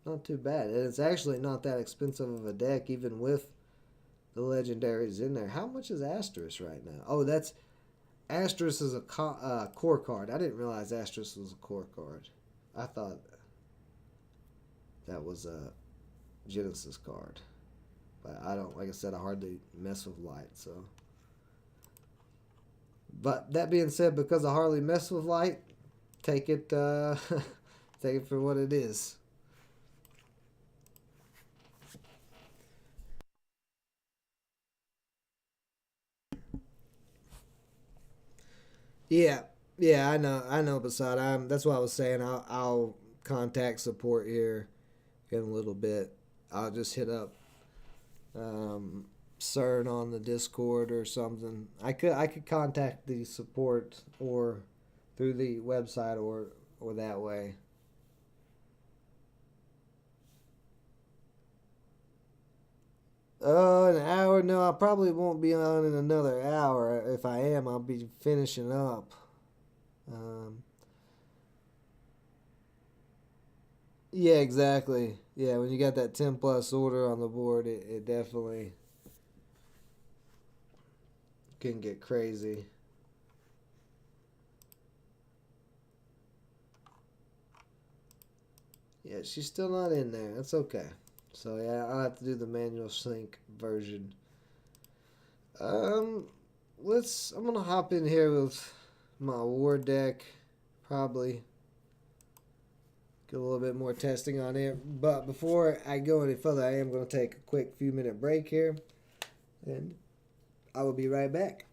Not too bad. And it's actually not that expensive of a deck, even with the legendaries in there. How much is Astrus right now? Oh, that's... Astrus is a core card. I didn't realize Astrus was a core card. I thought that was a Genesis card. But I don't, like I said, I hardly mess with light, so. But that being said, because I hardly mess with light, take it for what it is. Yeah, I know, Basad. That's what I was saying. I'll contact support here in a little bit. I'll just hit up CERN on the Discord or something. I could contact the support or through the website or that way. An hour? No, I probably won't be on in another hour. If I am, I'll be finishing up. Um, yeah, exactly. Yeah, when you got that 10 plus order on the board, it definitely can get crazy. Yeah, she's still not in there. That's okay. So yeah, I'll have to do the manual sync version. Um, I'm gonna hop in here with my war deck, probably get a little bit more testing on it. But before I go any further, I am gonna take a quick few minute break here, and I will be right back.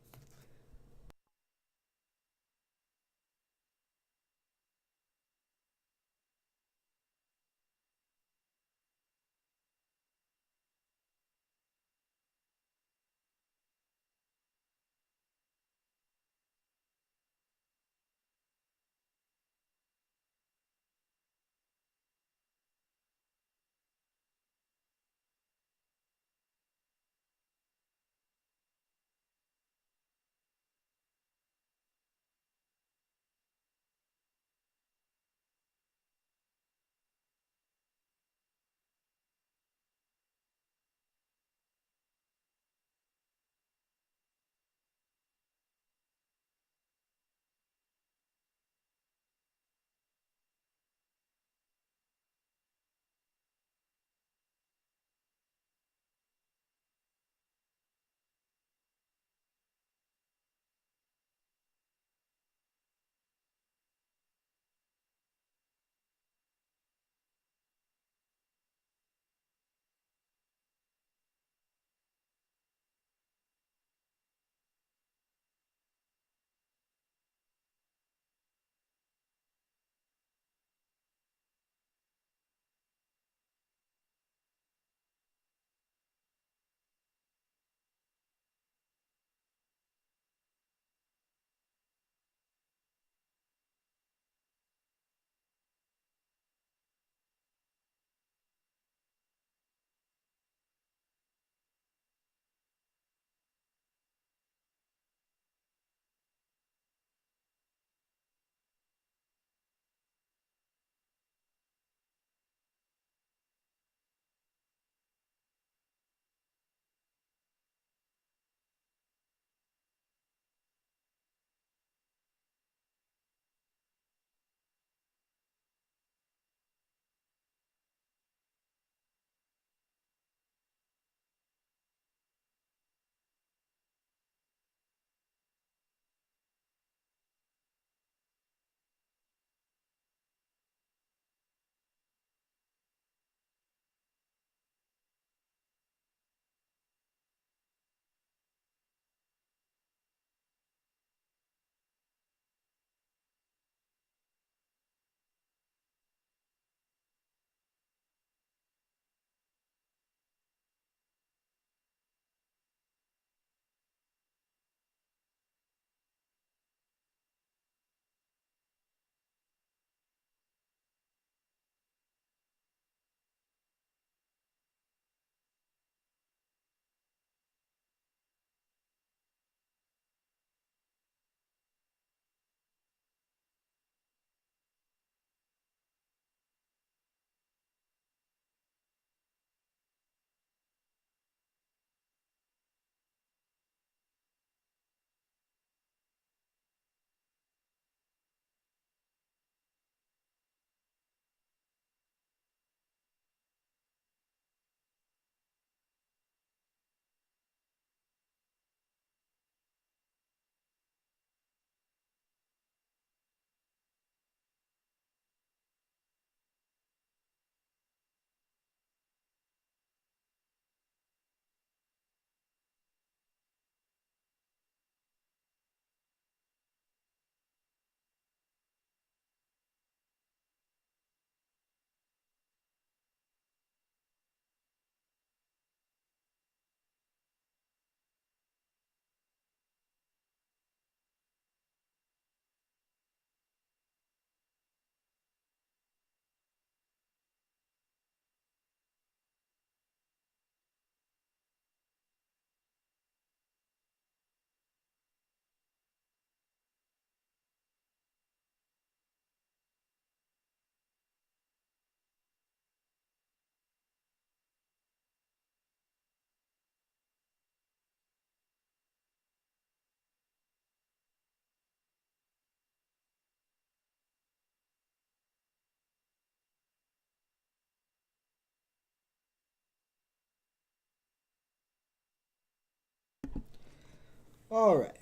Alright,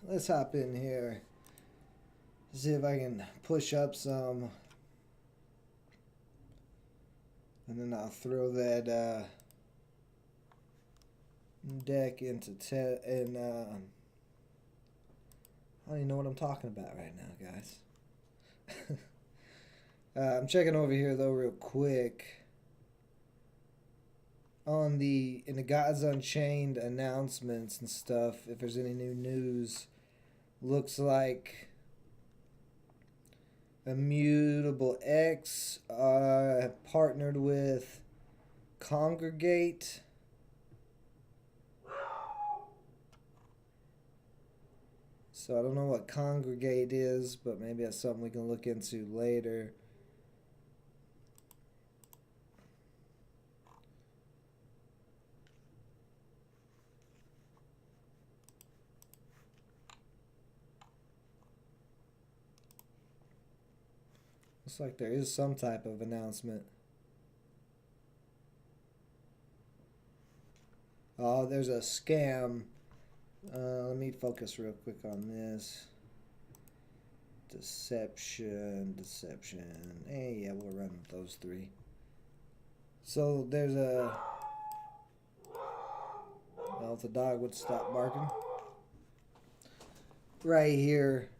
let's hop in here. See if I can push up some. And then I'll throw that deck into and I don't even know what I'm talking about right now, guys. I'm checking over here though real quick on in the Gods Unchained announcements and stuff. If there's any new news, looks like Immutable X have partnered with Congregate. So I don't know what Congregate is, but maybe that's something we can look into later. Looks like there is some type of announcement. Oh, there's a scam. Let me focus real quick on this. Deception. Hey, yeah, we'll run with those three. So there's a... Well, if the dog would stop barking. Right here.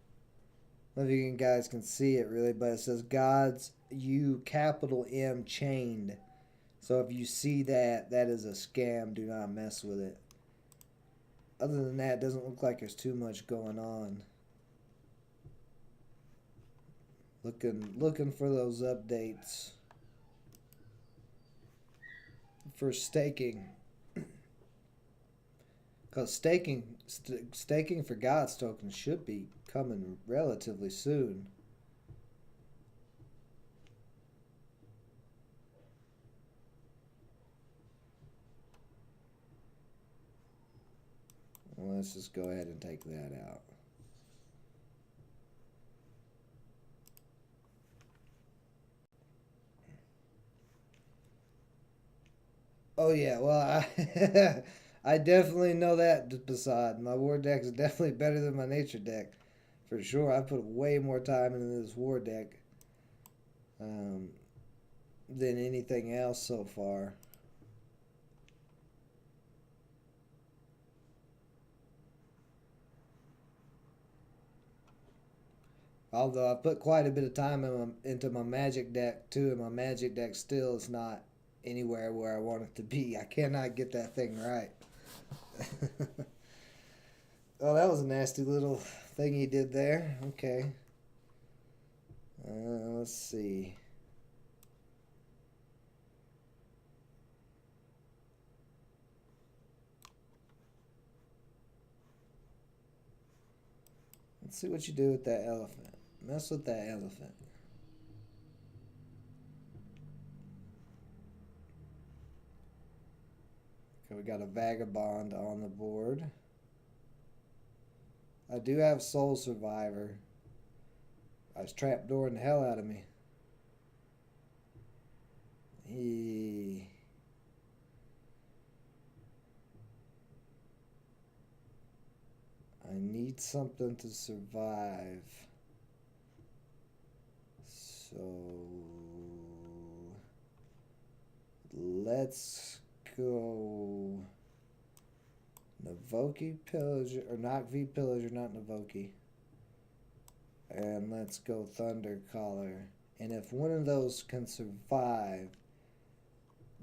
I don't know if you guys can see it really, but it says Gods Unchained. So if you see that, that is a scam. Do not mess with it. Other than that, it doesn't look like there's too much going on. Looking for those updates for staking. Because staking for Gods tokens should be coming relatively soon. Well, let's just go ahead and take that out. Oh yeah, well I definitely know that, Basad. My war deck is definitely better than my nature deck. For sure, I put way more time into this war deck than anything else so far. Although I put quite a bit of time into my magic deck too, and my magic deck still is not anywhere where I want it to be. I cannot get that thing right. Oh, that was a nasty little thing he did there. Okay. Let's see. Let's see what you do with that elephant. Mess with that elephant. Okay, we got a vagabond on the board. I do have Soul Survivor. I was trapdooring the hell out of me. I need something to survive. So let's go Navoki Pillager, or Nokvi Pillager, not Navoki. And let's go Thunder Caller. And if one of those can survive,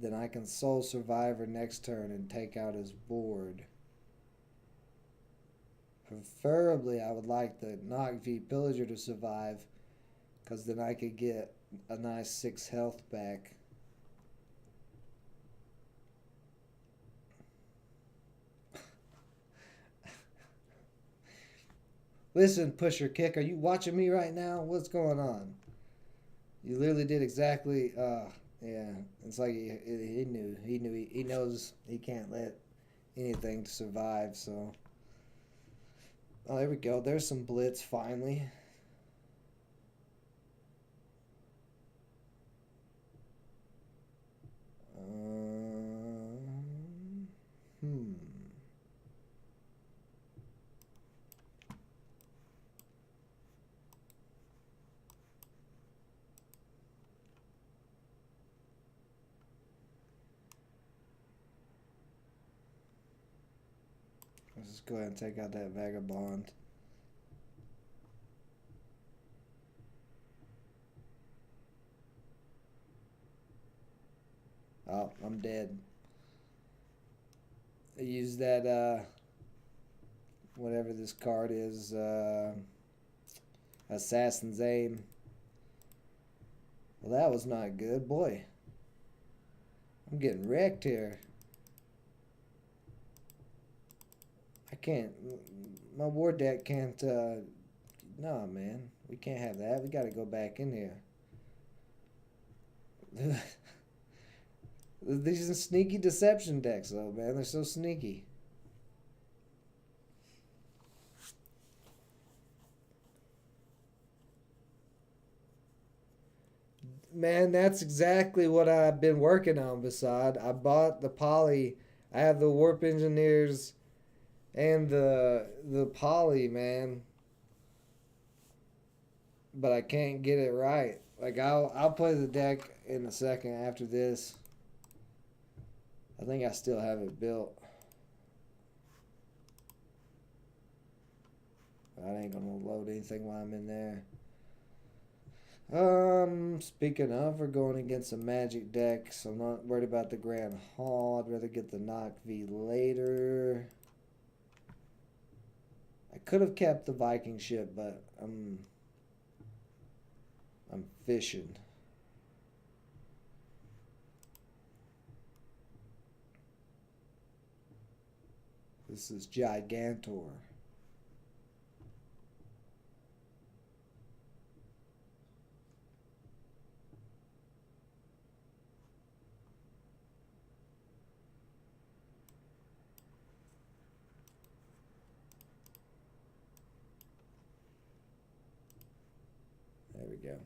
then I can Soul Survivor next turn and take out his board. Preferably, I would like the Nokvi Pillager to survive, because then I could get a nice 6 health back. Listen, Pusher Kick, are you watching me right now? What's going on? You literally did exactly, yeah. It's like he knew. He knows he can't let anything survive, so. Oh, there we go. There's some blitz, finally. Let's just go ahead and take out that Vagabond. Oh, I'm dead. I used that, whatever this card is, Assassin's Aim. Well, that was not good. Boy, I'm getting wrecked here. I can't, my war deck can't, no, man. We can't have that. We got to go back in here. These are sneaky deception decks, though, man. They're so sneaky. Man, that's exactly what I've been working on, Beside. I bought the poly. I have the Warp Engineers and the poly, man. But I can't get it right. Like, I'll play the deck in a second after this. I think I still have it built. I ain't gonna load anything while I'm in there. Speaking of, we're going against a Magic deck, so I'm not worried about the Grand Hall. I'd rather get the Knock V later. I could have kept the Viking ship, but I'm fishing. This is Gigantor. There we go.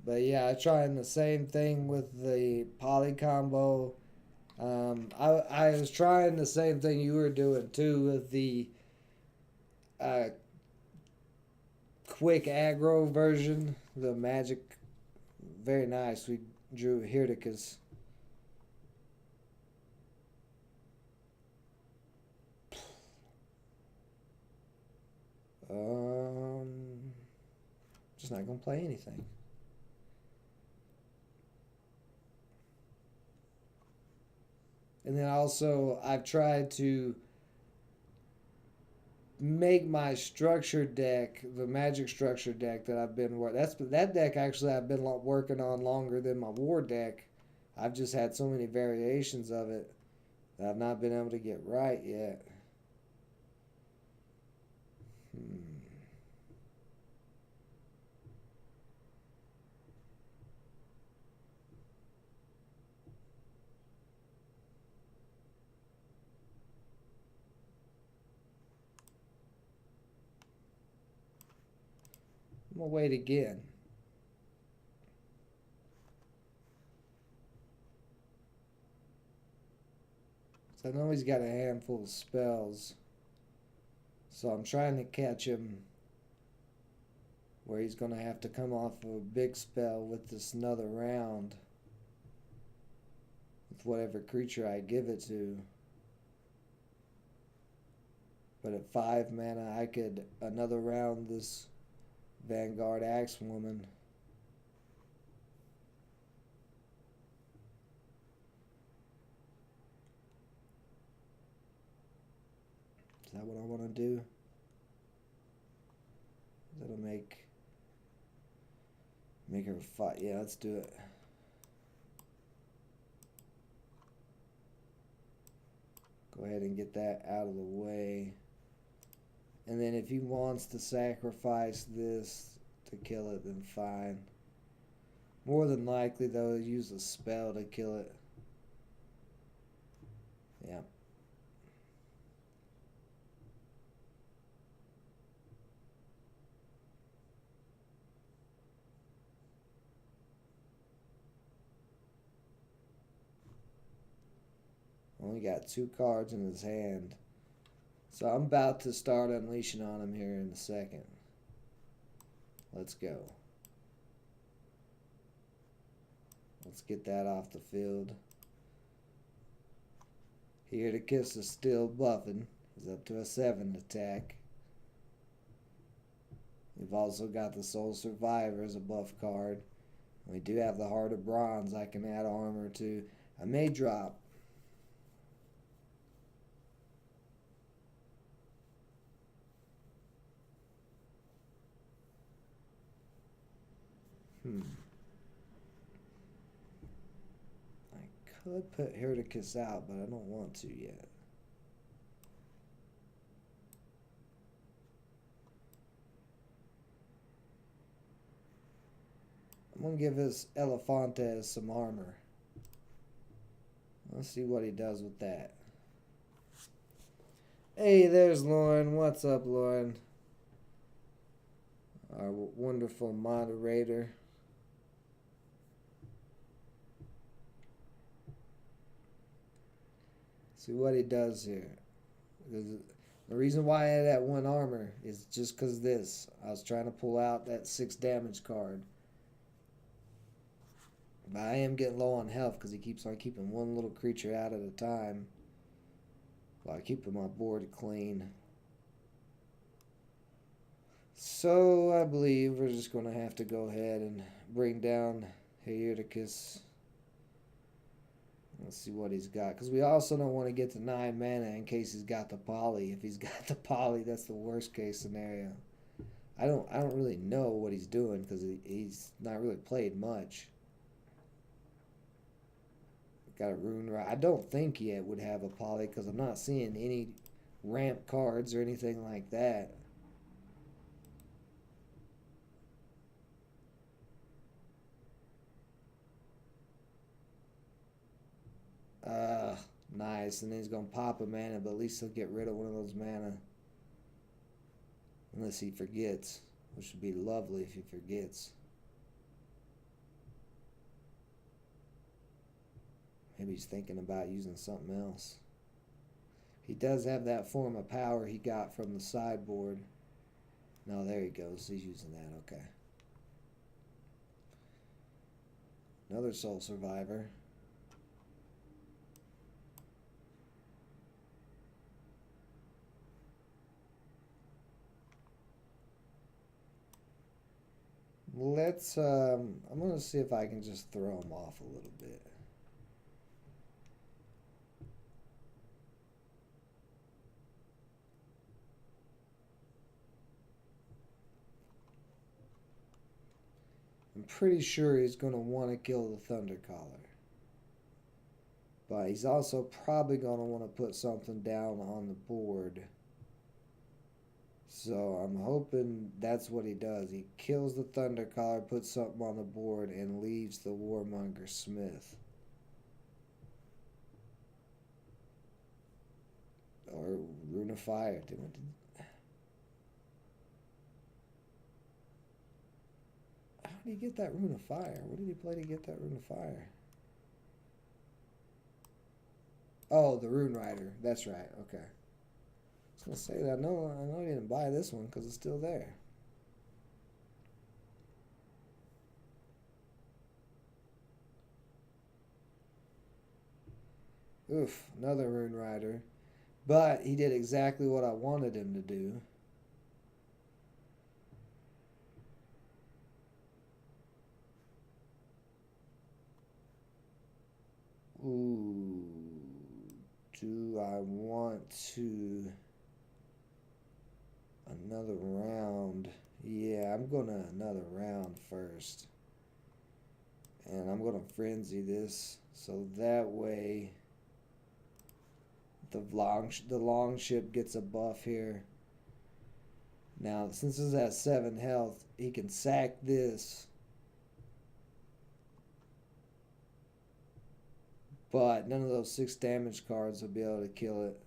But yeah, I tried the same thing with the poly combo. I was trying the same thing you were doing too with the quick aggro version, the Magic. Very nice. We drew Hirdicus. Just not gonna play anything. And then also, I've tried to make my structure deck, the Magic structure deck that I've been working. That deck actually I've been working on longer than my war deck. I've just had so many variations of it that I've not been able to get right yet. I'm gonna wait again. So I know he's got a handful of spells. So I'm trying to catch him where he's gonna have to come off of a big spell with this another round. With whatever creature I give it to. But at 5 mana I could another round this Vanguard Axewoman. Is that what I want to do? That'll make her fight. Yeah, let's do it. Go ahead and get that out of the way. And then if he wants to sacrifice this to kill it, then fine. More than likely, though, he'll use a spell to kill it. Yeah. Only got 2 cards in his hand. So I'm about to start unleashing on him here in a second. Let's go. Let's get that off the field. Here to Kiss is still buffing. He's up to a 7 attack. We've also got the Soul Survivor as a buff card. We do have the Heart of Bronze I can add armor to. I may drop. I could put Herticus out, but I don't want to yet. I'm going to give this Elefantes some armor. Let's see what he does with that. Hey, there's Lauren. What's up, Lauren? Our wonderful moderator. See what he does here. The reason why I had that 1 armor is just because this. I was trying to pull out that 6 damage card. But I am getting low on health because he keeps on keeping one little creature out at a time while keeping my board clean. So I believe we're just going to have to go ahead and bring down Heurticus. Let's see what he's got. Because we also don't want to get to 9 mana in case he's got the poly. If he's got the poly, that's the worst case scenario. I don't really know what he's doing because he's not really played much. Got a Rune Rider. I don't think yet would have a poly because I'm not seeing any ramp cards or anything like that. Nice. And then he's going to pop a mana, but at least he'll get rid of one of those mana. Unless he forgets, which would be lovely if he forgets. Maybe he's thinking about using something else. He does have that form of power he got from the sideboard. No, there he goes. He's using that. Okay. Another Soul Survivor. Let's, I'm going to see if I can just throw him off a little bit. I'm pretty sure he's going to want to kill the Thundercaller. But he's also probably going to want to put something down on the board. So I'm hoping that's what he does. He kills the Thundercaller, puts something on the board, and leaves the Warmonger Smith. Or Rune of Fire. How did he get that Rune of Fire? What did he play to get that Rune of Fire? Oh, the Rune Rider. That's right. Okay. I was going to say that. No, I know he didn't buy this one because it's still there. Oof, another Rune Rider. But he did exactly what I wanted him to do. Ooh, do I want to... Another round. Yeah, I'm going to another round first. And I'm going to frenzy this. So that way the long ship gets a buff here. Now, since it's at 7 health, he can sack this. But none of those 6 damage cards will be able to kill it.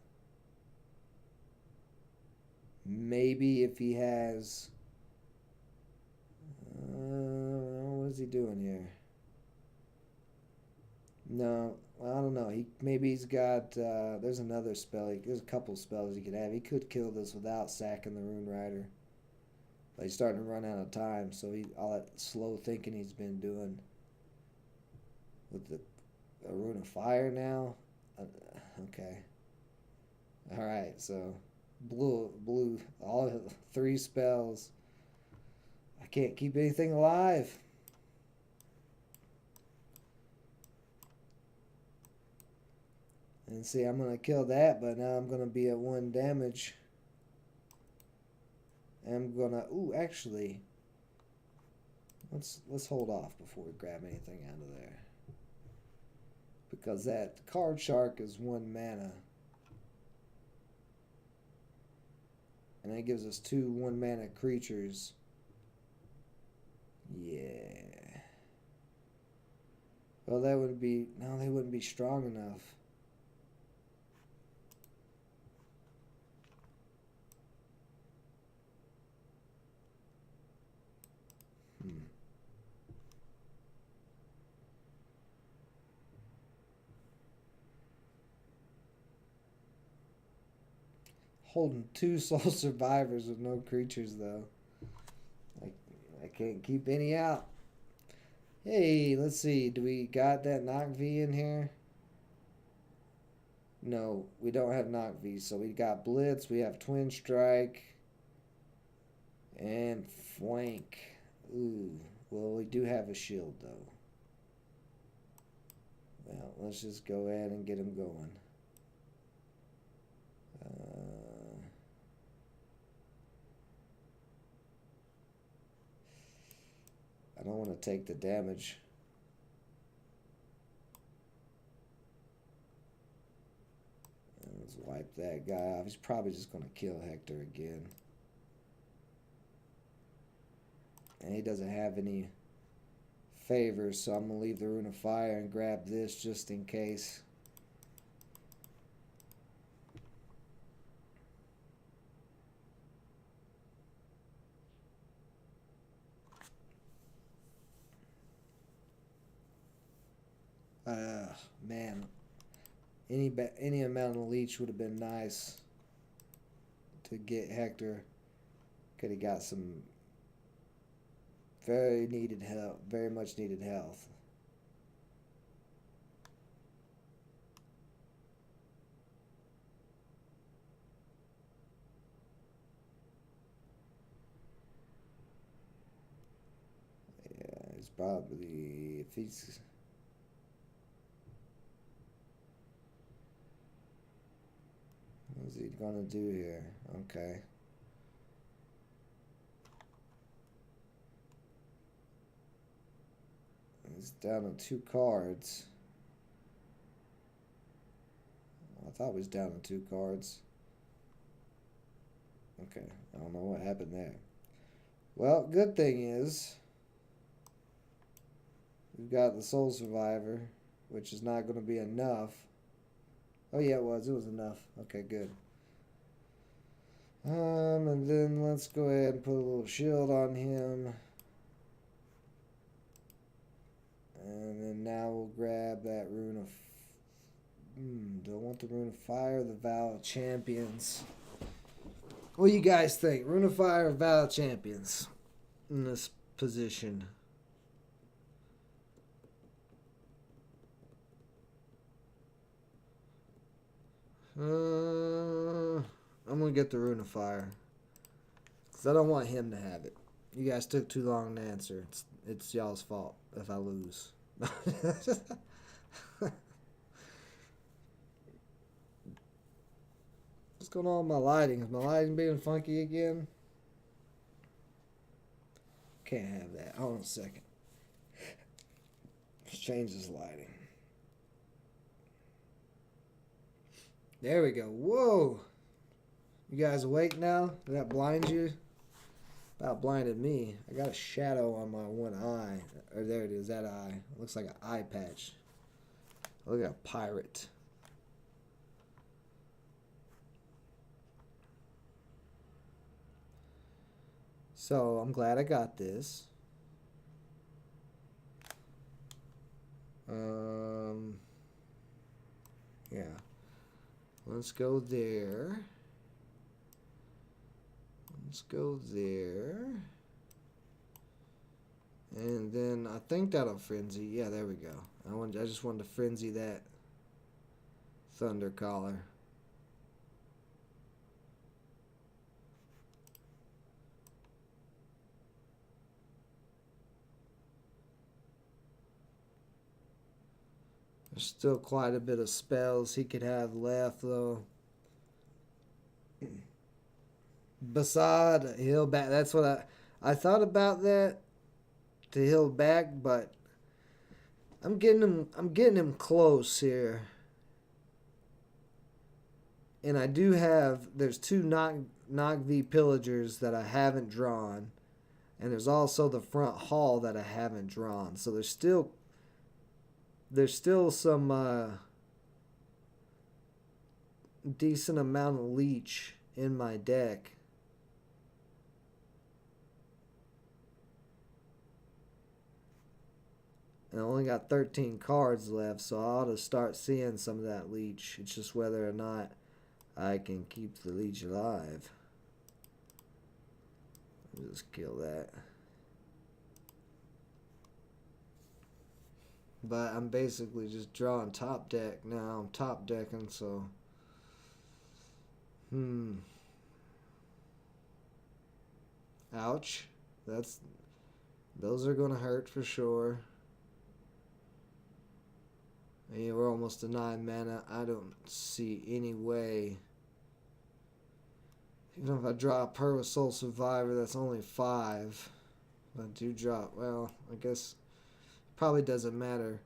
Maybe if he has... what is he doing here? No, I don't know. Maybe he's got... there's another spell. There's a couple spells he could have. He could kill this without sacking the Rune Rider. But he's starting to run out of time. So all that slow thinking he's been doing. With the Rune of Fire now. Okay. Alright, so blue, all 3 spells. I can't keep anything alive. And see, I'm going to kill that, but now I'm going to be at 1 damage. And I'm going to... Ooh, actually... Let's hold off before we grab anything out of there. Because that card shark is 1 mana. And that gives us 2 1-mana creatures. Yeah. Well, that would be... No, they wouldn't be strong enough. Holding 2 soul survivors with no creatures, though. I can't keep any out. Hey, let's see. Do we got that knock V in here? No, we don't have knock V. So we got Blitz, we have Twin Strike, and Flank. Ooh, well, we do have a shield, though. Well, let's just go ahead and get him going. I don't want to take the damage. Let's wipe that guy off. He's probably just going to kill Hector again. And he doesn't have any favors, so I'm going to leave the Rune of Fire and grab this just in case. Man, any amount of leech would have been nice to get Hector. Could have got some very needed help, very much needed health. Yeah, he's probably, if he's... What's he gonna do here? Okay. He's down to 2 cards. I thought he was down to 2 cards. Okay, I don't know what happened there. Well, good thing is we've got the Soul Survivor, which is not going to be enough. Oh yeah, it was enough. Okay, good. And then let's go ahead and put a little shield on him. And then now we'll grab that Rune of... do I want the Rune of Fire or the Vow of Champions? What do you guys think? Rune of Fire or Vow of Champions in this position? I'm going to get the Rune of Fire. Because I don't want him to have it. You guys took too long to answer. It's y'all's fault if I lose. What's going on with my lighting? Is my lighting being funky again? Can't have that. Hold on a second. Let's change this lighting. There we go. Whoa! You guys awake now? Did that blind you? About blinded me. I got a shadow on my one eye. Or there it is, that eye. It looks like an eye patch. I look like a pirate. So, I'm glad I got this. Yeah. Let's go there. Let's go there. And then I think that'll frenzy. Yeah, there we go. I just wanted to frenzy that Thunder Collar. There's still quite a bit of spells he could have left, though. Basad, heal back. That's what I thought about that to heal back, but I'm getting him close here. And I do have, there's two Nagvi pillagers that I haven't drawn. And there's also the front hall that I haven't drawn. So there's still some decent amount of leech in my deck. And I only got 13 cards left, so I ought to start seeing some of that leech. It's just whether or not I can keep the leech alive. Let me just kill that. But I'm basically just drawing top deck now. I'm top decking, so... Ouch. Those are gonna hurt for sure. Yeah, we're almost to 9 mana. I don't see any way. Even if I draw a Pearl Soul Survivor, that's only 5. If I do drop, well, I guess probably doesn't matter.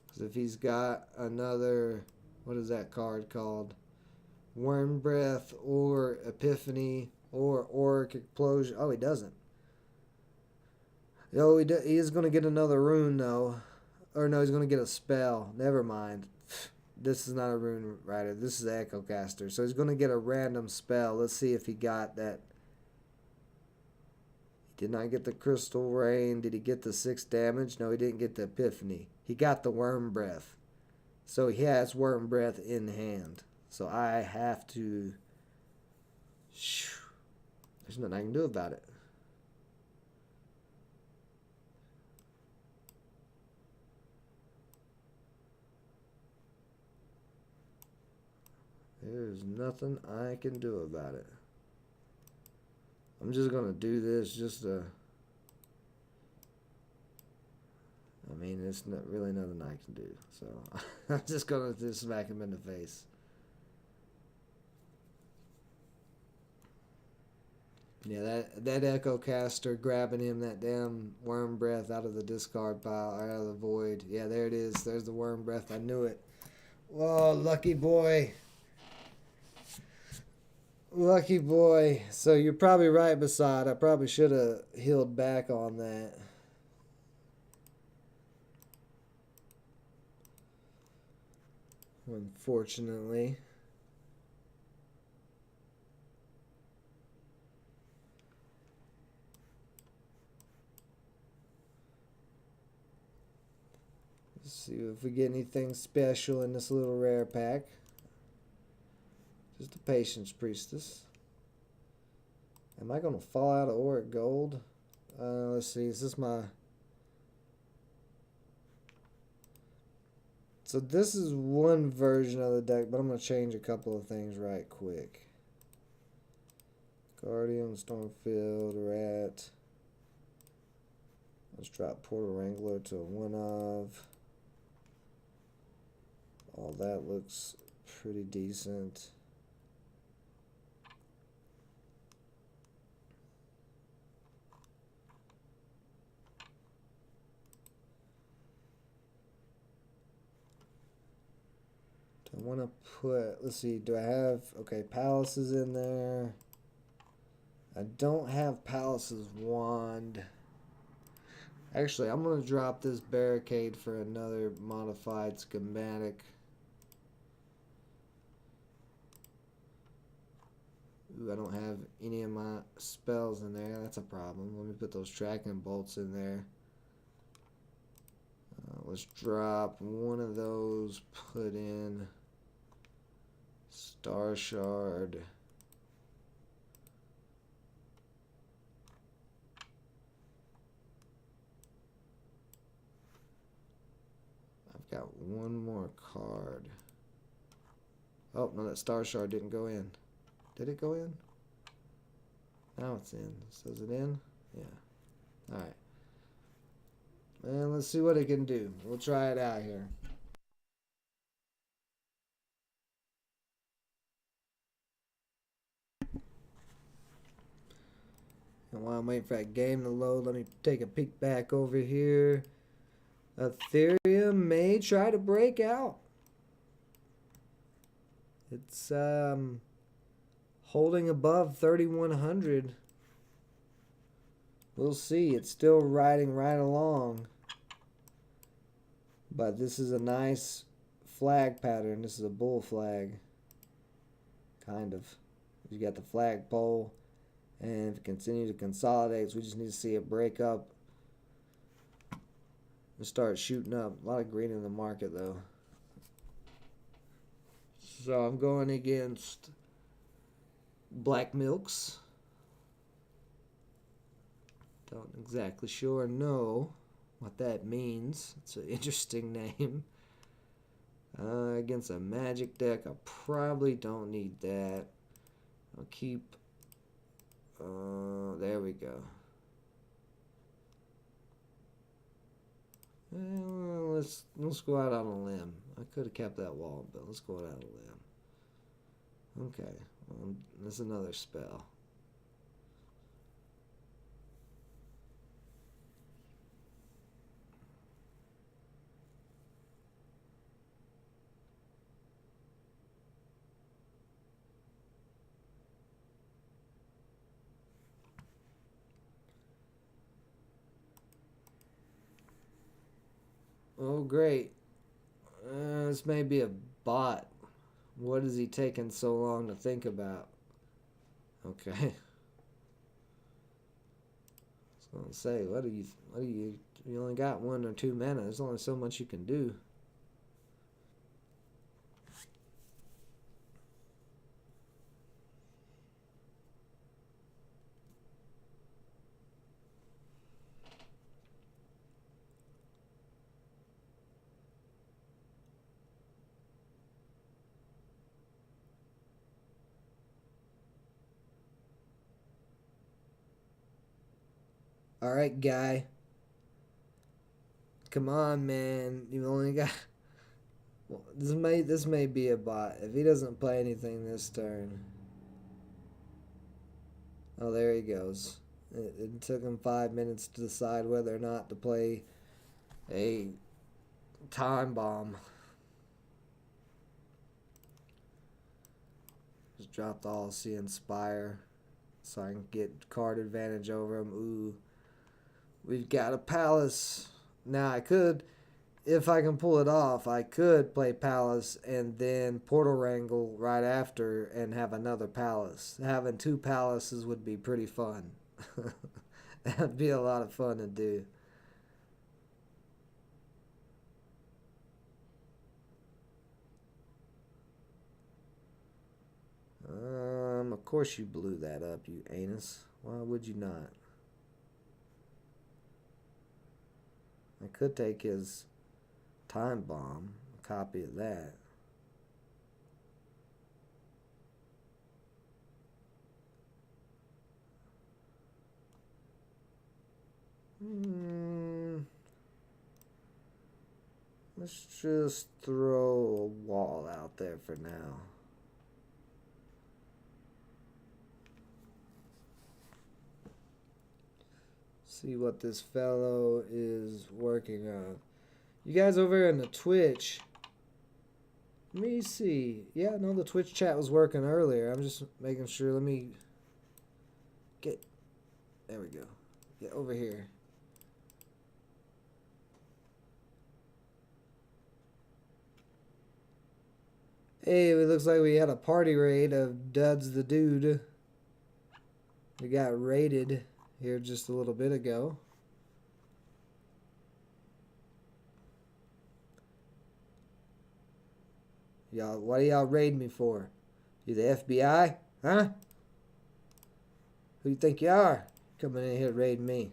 Because if he's got another, what is that card called? Worm Breath or Epiphany or Auric Explosion. Oh, he doesn't. Oh, he is going to get another rune, though. Or no, he's going to get a spell. Never mind. This is not a rune writer. This is the Echo Caster. So he's going to get a random spell. Let's see if he got that. He did not get the Crystal Rain. Did he get the 6 damage? No, he didn't get the Epiphany. He got the Worm Breath. So he has Worm Breath in hand. So I have to... There's nothing I can do about it. There's nothing I can do about it. I'm just going to do this just to... I mean, it's not really nothing I can do. So I'm just going to just smack him in the face. Yeah, that Echo Caster grabbing him that damn Worm Breath out of the discard pile, or out of the void. Yeah, there it is. There's the Worm Breath. I knew it. Whoa, lucky boy. Lucky boy. So you're probably right, Basad. I probably should have healed back on that. Unfortunately. Let's see if we get anything special in this little rare pack. Just a Patience Priestess. Am I going to fall out of Auric Gold? Let's see. Is this my... So this is one version of the deck, but I'm going to change a couple of things right quick. Guardian, Stormfield, Rat. Let's drop Portal Wrangler to a 1 of. All that looks pretty decent. I want to put, let's see, do I have, okay, Palace is in there. I don't have Palace's wand. Actually, I'm going to drop this Barricade for another modified schematic. Ooh, I don't have any of my spells in there. That's a problem. Let me put those tracking bolts in there. Let's drop one of those, put in Star Shard. I've got one more card. Oh, no, that star shard didn't go in. Did it go in? Now it's in. So is it in? Yeah. Alright. And let's see what it can do. We'll try it out here. And while I'm waiting for that game to load, let me take a peek back over here. Ethereum may try to break out. It's holding above 3,100. We'll see. It's still riding right along. But this is a nice flag pattern. This is a bull flag. Kind of. You got the flagpole. And if it continues to consolidate, we just need to see it break up and start shooting up. A lot of green in the market, though. So I'm going against Black Milks. Don't exactly sure know what that means. It's an interesting name. Against a magic deck, I probably don't need that. I'll keep... there we go. Well, let's go out on a limb. I could have kept that wall, but let's go out on a limb. Okay, well, there's another spell. Oh, great. This may be a bot. What is he taking so long to think about? Okay. I was gonna say, you only got 1 or 2 mana. There's only so much you can do. Alright, guy. Come on, man. You only got... Well, this may be a bot. If he doesn't play anything this turn... Oh, there he goes. It took him 5 minutes to decide whether or not to play a time bomb. Just dropped all See Inspire so I can get card advantage over him. Ooh. We've got a Palace. Now I could, if I can pull it off, I could play Palace and then Portal Wrangle right after and have another Palace. Having 2 Palaces would be pretty fun. That'd be a lot of fun to do. Of course you blew that up, you anus. Why would you not? I could take his time bomb, a copy of that. Let's just throw a wall out there for now. See what this fellow is working on. You guys over here in the Twitch, let me see. Yeah, no, the Twitch chat was working earlier. I'm just making sure. Let me get... There we go. Get over here. Hey, it looks like we had a party raid of Duds the Dude. We got raided here just a little bit ago. Y'all, what do y'all raid me for? You the FBI? Huh? Who you think you are? Coming in here to raid me.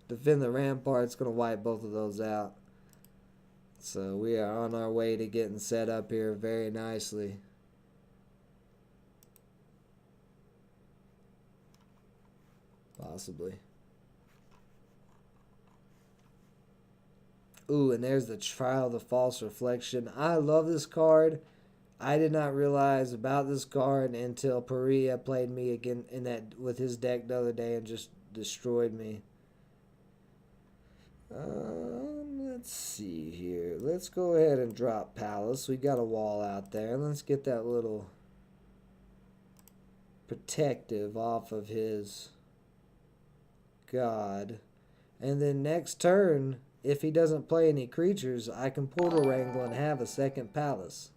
Defend the Rampart's gonna wipe both of those out. So we are on our way to getting set up here very nicely. Possibly. Ooh, and there's the Trial of the False Reflection. I love this card. I did not realize about this card until Paria played me again in that with his deck the other day and just destroyed me. Let's see here. Let's go ahead and drop Palace. We got a wall out there. Let's get that little protective off of his God. And then next turn, if he doesn't play any creatures, I can Portal Wrangle and have a second Palace.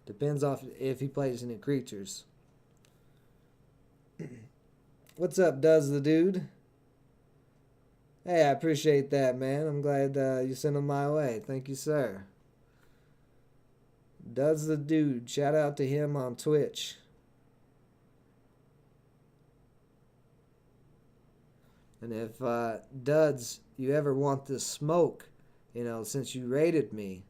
Depends off if he plays any creatures. What's up, Does the Dude? Hey, I appreciate that, man. I'm glad you sent them my way. Thank you, sir. Does the Dude. Shout out to him on Twitch. And if, Duds, you ever want this smoke, you know, since you raided me,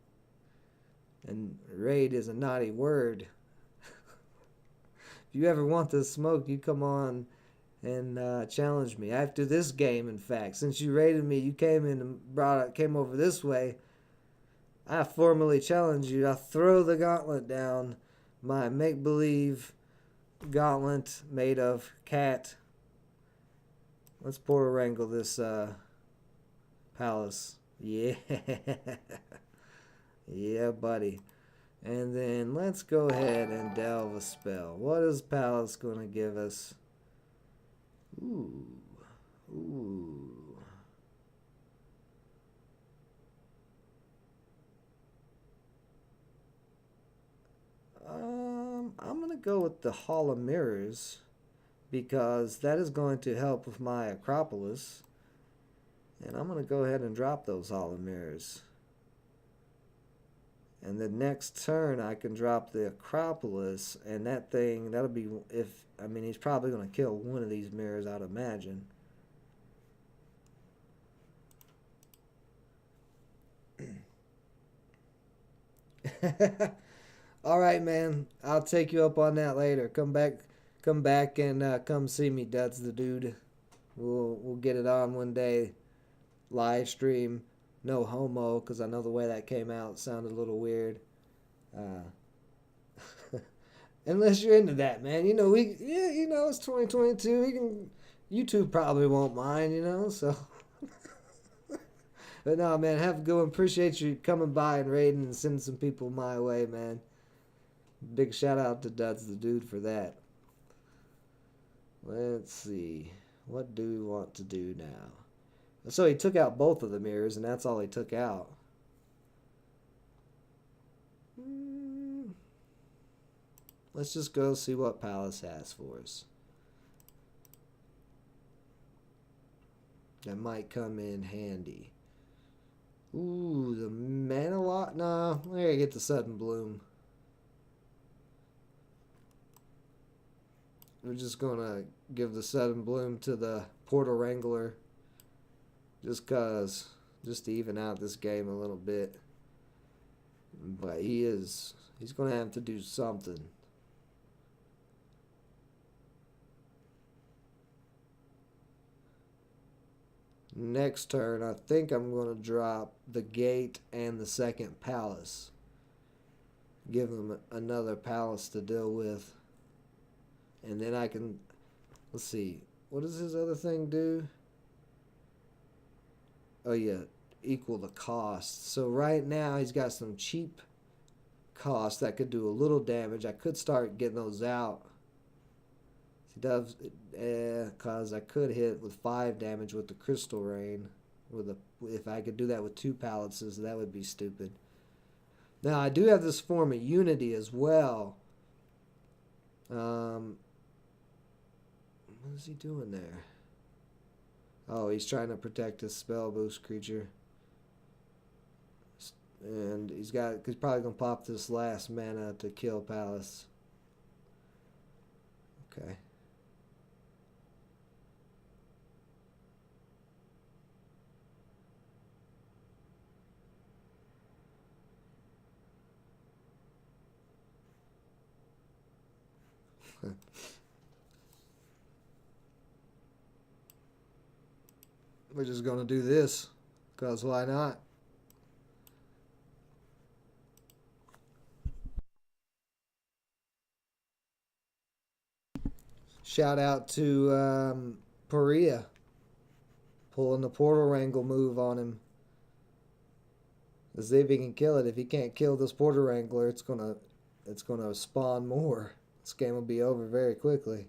and raid is a naughty word. If you ever want this smoke, you come on and challenge me. After this game, in fact, since you raided me, you came in and came over this way. I formally challenge you. I throw the gauntlet down, my make-believe gauntlet made of cat. Let's Portal Wrangle this Palace. Yeah. Yeah, buddy. And then let's go ahead and delve a spell. What is Palace going to give us? Ooh. Ooh. I'm going to go with the Hall of Mirrors, because that is going to help with my Acropolis. And I'm going to go ahead and drop those Hall of Mirrors. And the next turn I can drop the Acropolis, and that thing, that'll be, he's probably going to kill one of these mirrors, I'd imagine. All right, man. I'll take you up on that later. Come back and come see me, That's the Dude. We'll get it on one day. Live stream. No homo, because I know the way that came out sounded a little weird. Unless you're into that, man. You know, it's 2022. YouTube probably won't mind, so. But no, man, have a good one. Appreciate you coming by and raiding and sending some people my way, man. Big shout out to Duds the Dude for that. Let's see. What do we want to do now? So he took out both of the mirrors, and that's all he took out. Let's just go see what Palace has for us. That might come in handy. Ooh, the mana lot? Nah, I gotta get the Sudden Bloom. We're just gonna give the Sudden Bloom to the Portal Wrangler. Just to even out this game a little bit. But he's going to have to do something. Next turn, I think I'm going to drop the Gate and the second Palace. Give them another Palace to deal with. And then I can, let's see, what does his other thing do? Oh yeah, equal the cost. So right now he's got some cheap costs that could do a little damage. I could start getting those out. He does, cause I could hit with 5 damage with the Crystal Rain. If I could do that with 2 palaces, that would be stupid. Now I do have this form of Unity as well. What is he doing there? Oh, he's trying to protect his spell boost creature. And he's probably going to pop this last mana to kill Palace. Okay. We're just gonna do this, because why not? Shout out to Perea pulling the Portal Wrangle move on him. Let's see if he can kill it. If he can't kill this Portal Wrangler, it's gonna spawn more. This game will be over very quickly.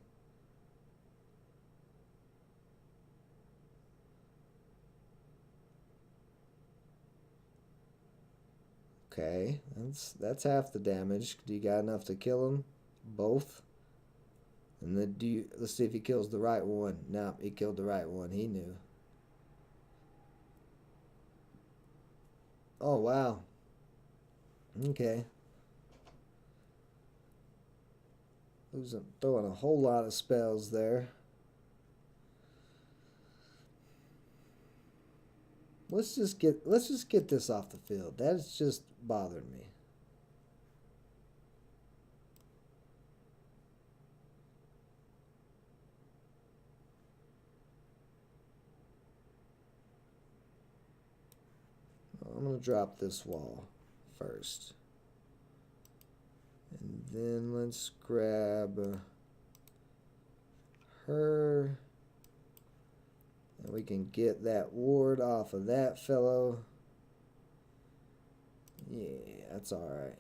Okay, that's half the damage. Do you got enough to kill him? Both? And then let's see if he kills the right one. No, he killed the right one. He knew. Oh, wow. Okay. Throwing a whole lot of spells there. Let's just get this off the field. That's just bothering me. I'm going to drop this wall first. And then let's grab her. And we can get that ward off of that fellow. Yeah, that's alright.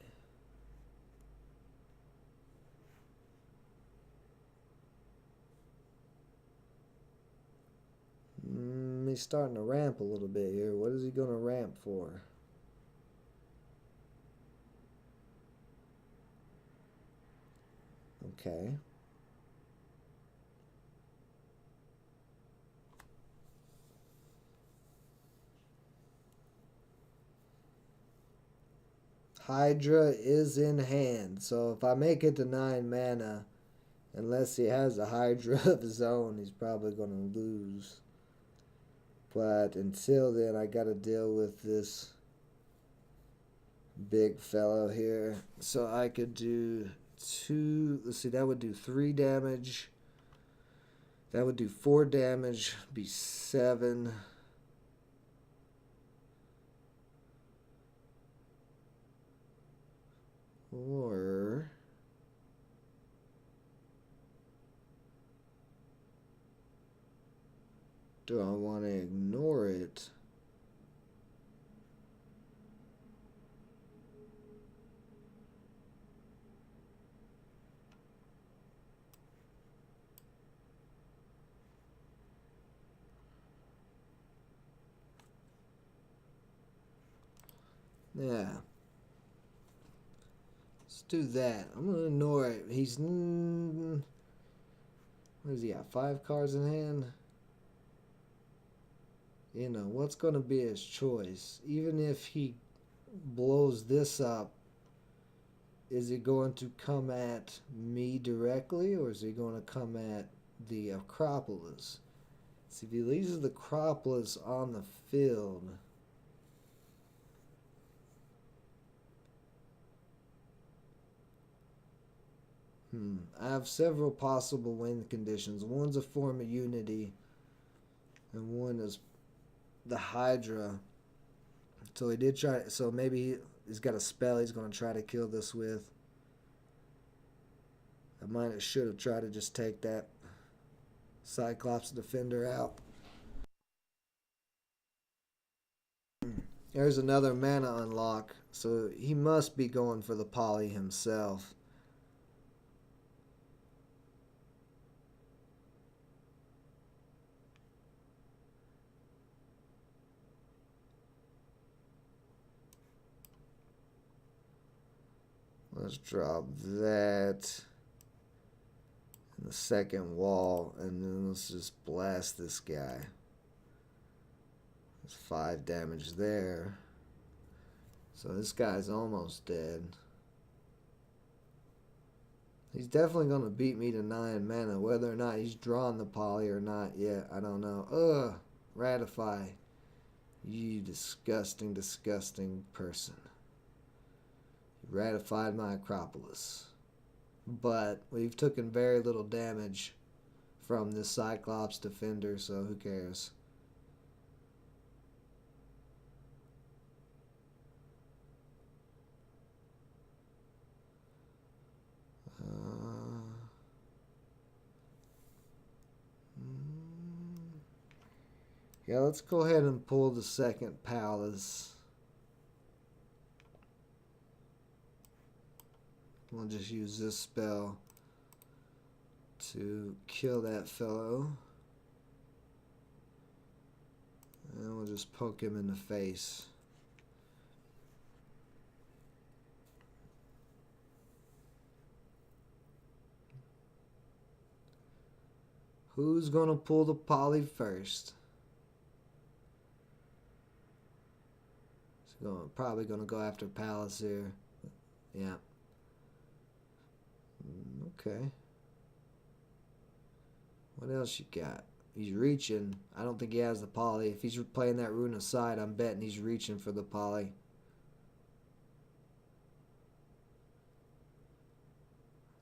He's starting to ramp a little bit here. What is he going to ramp for? Okay. Hydra is in hand. So if I make it to 9 mana, unless he has a Hydra of his own, he's probably going to lose. But until then, I got to deal with this big fellow here. So I could do 2. Let's see, that would do 3 damage. That would do 4 damage. Be 7. Or do I want to ignore it? Yeah. Let's do that. I'm going to ignore it. He's... what does he got? 5 cards in hand? You know, what's going to be his choice? Even if he blows this up, is he going to come at me directly, or is he going to come at the Acropolis? See, if he leaves the Acropolis on the field... I have several possible win conditions. One's a form of unity, and one is the Hydra. So he did try. So maybe he's got a spell he's going to try to kill this with. I might have should have tried to just take that Cyclops Defender out. There's another mana unlock. So he must be going for the poly himself. Let's drop that in the second wall, and then let's just blast this guy. There's 5 damage there. So this guy's almost dead. He's definitely going to beat me to 9 mana. Whether or not he's drawn the poly or not yet, I don't know. Ugh, ratify. You disgusting, disgusting person. Ratified my Acropolis. but we've taken very little damage from this Cyclops defender, so who cares? Yeah, let's go ahead and pull the second palace. We'll just use this spell to kill that fellow. And we'll just poke him in the face. Who's going to pull the poly first? Probably going to go after Palace here. Yeah. Okay. What else you got? He's reaching. I don't think he has the poly. If he's playing that rune aside, I'm betting he's reaching for the poly.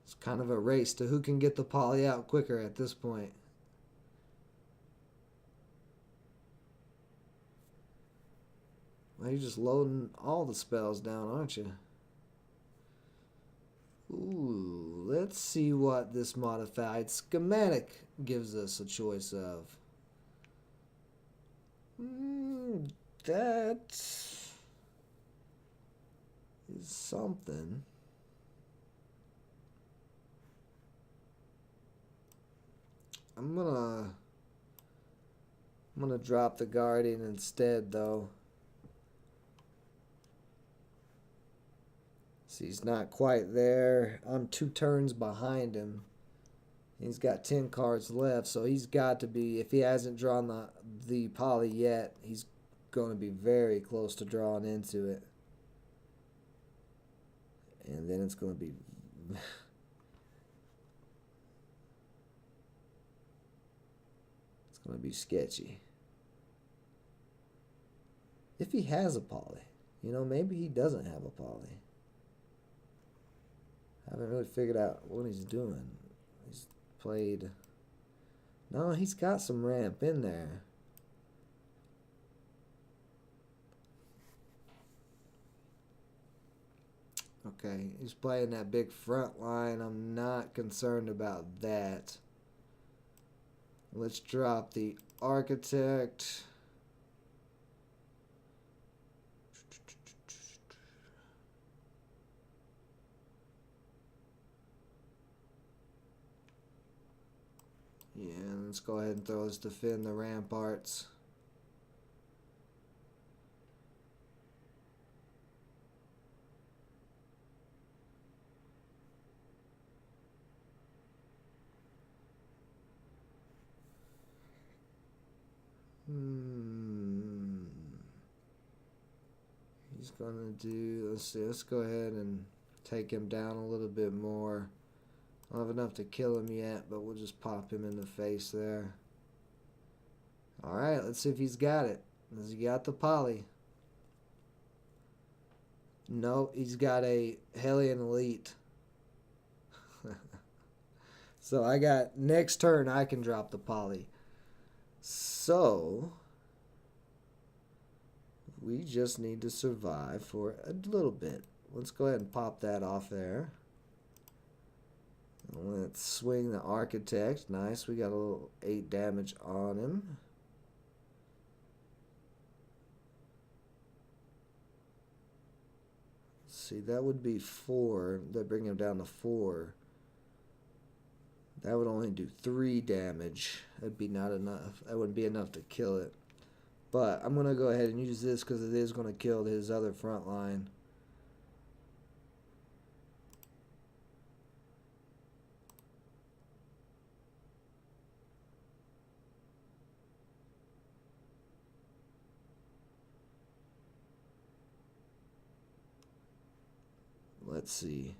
It's kind of a race to who can get the poly out quicker at this point. Well, you're just loading all the spells down, aren't you? Ooh, let's see what this modified schematic gives us a choice of. That is something. I'm gonna drop the Guardian instead, though. See, he's not quite there. I'm 2 turns behind him. He's got 10 cards left, so he's got to be, if he hasn't drawn the poly yet, he's going to be very close to drawing into it. And then it's going to be... it's going to be sketchy. If he has a poly. You know, maybe he doesn't have a poly. I haven't really figured out what he's doing. He's played... No, he's got some ramp in there. Okay, he's playing that big front line. I'm not concerned about that. Let's drop the Architect. Yeah, let's go ahead and throw this defend the ramparts. He's gonna do, let's see, let's go ahead and take him down a little bit more. I don't have enough to kill him yet, but we'll just pop him in the face there. Alright, let's see if he's got it. Has he got the poly? Nope, he's got a Hellion Elite. So I got, next turn I can drop the poly. So we just need to survive for a little bit. Let's go ahead and pop that off there. Let's swing the Architect. Nice, we got a little 8 damage on him. Let's see, that would be 4. That bring him down to 4. That would only do 3 damage. That'd be not enough. That wouldn't be enough to kill it. But I'm going to go ahead and use this because it is going to kill his other front line. Let's see.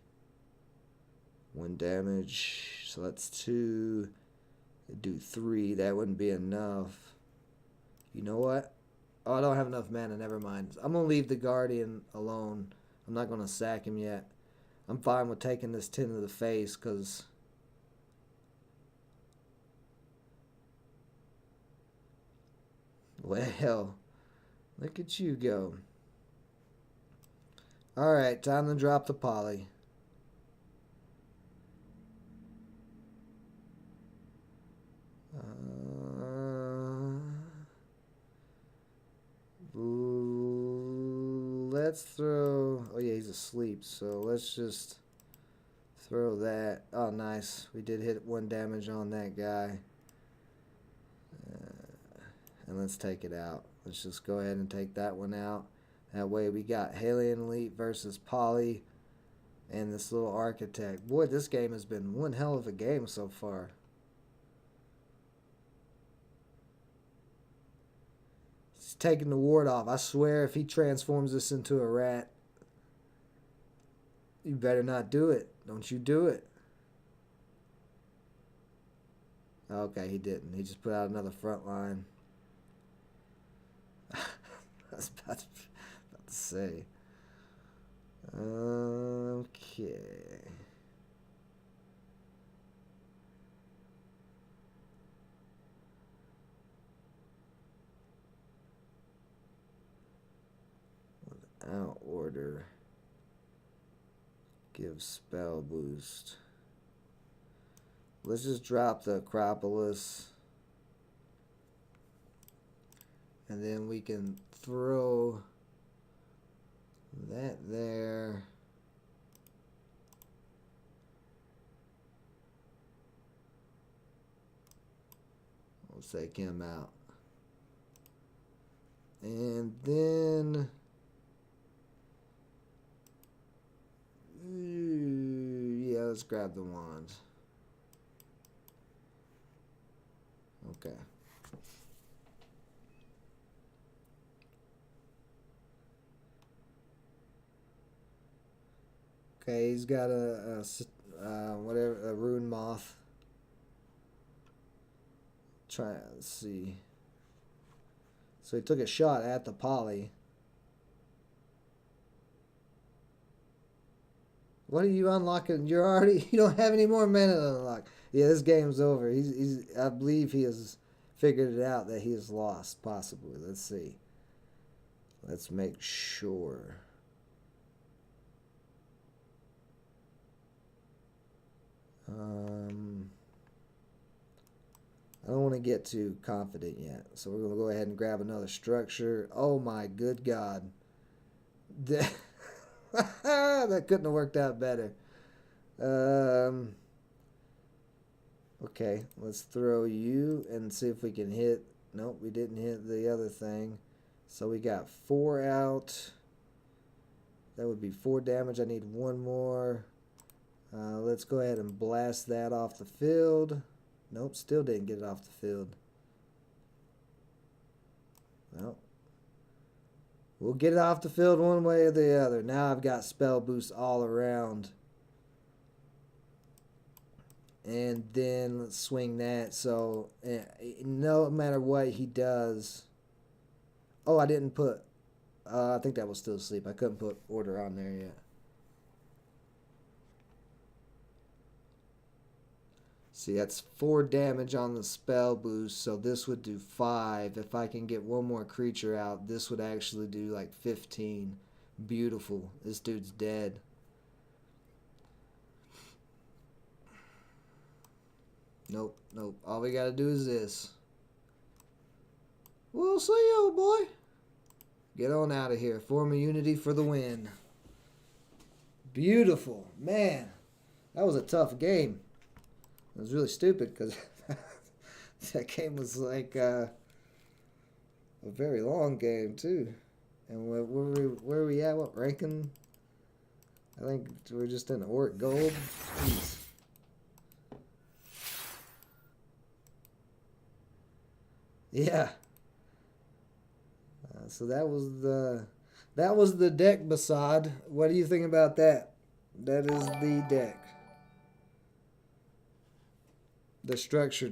1 damage. So that's 2. Do 3. That wouldn't be enough. You know what? Oh, I don't have enough mana. Never mind. I'm going to leave the Guardian alone. I'm not going to sack him yet. I'm fine with taking this 10 to the face because... Well, look at you go. Alright, time to drop the poly. Let's throw... Oh yeah, he's asleep, so let's just throw that. Oh, nice. We did hit 1 damage on that guy. And let's take it out. Let's just go ahead and take that one out. That way we got Alien Elite versus Poly and this little Architect. Boy, this game has been one hell of a game so far. He's taking the ward off. I swear if he transforms this into a rat, you better not do it. Don't you do it. Okay, he didn't. He just put out another front line. I was about to say. Okay. Without order. Give spell boost. Let's just drop the Acropolis. And then we can throw that there. We'll take him out. And then... yeah, let's grab the wand. Okay. Okay, he's got a rune moth. Let's see. So he took a shot at the poly. What are you unlocking? You don't have any more mana to unlock. Yeah, this game's over. I believe he has figured it out that he has lost, possibly. Let's see. Let's make sure. I don't want to get too confident yet, so we're going to go ahead and grab another structure. Oh my good God. That couldn't have worked out better. Okay, let's throw you and see if we can hit. Nope, we didn't hit the other thing. So we got 4 out. That would be 4 damage. I need 1 more. Let's go ahead and blast that off the field. Nope, still didn't get it off the field. Well, we'll get it off the field one way or the other. Now I've got spell boost all around. And then let's swing that. So no matter what he does. Oh, I didn't put... I think that was still asleep. I couldn't put order on there yet. See, that's 4 damage on the spell boost, so this would do 5. If I can get 1 more creature out, this would actually do like 15. Beautiful. This dude's dead. Nope, nope. All we gotta do is this. We'll see you, old boy. Get on out of here. Form of unity for the win. Beautiful. Man, that was a tough game. It was really stupid because that game was like a very long game too. And where are we at? What ranking? I think we're just in Orc Gold. Jeez. Yeah. So that was the deck, Basad. What do you think about that? That is the deck. The structure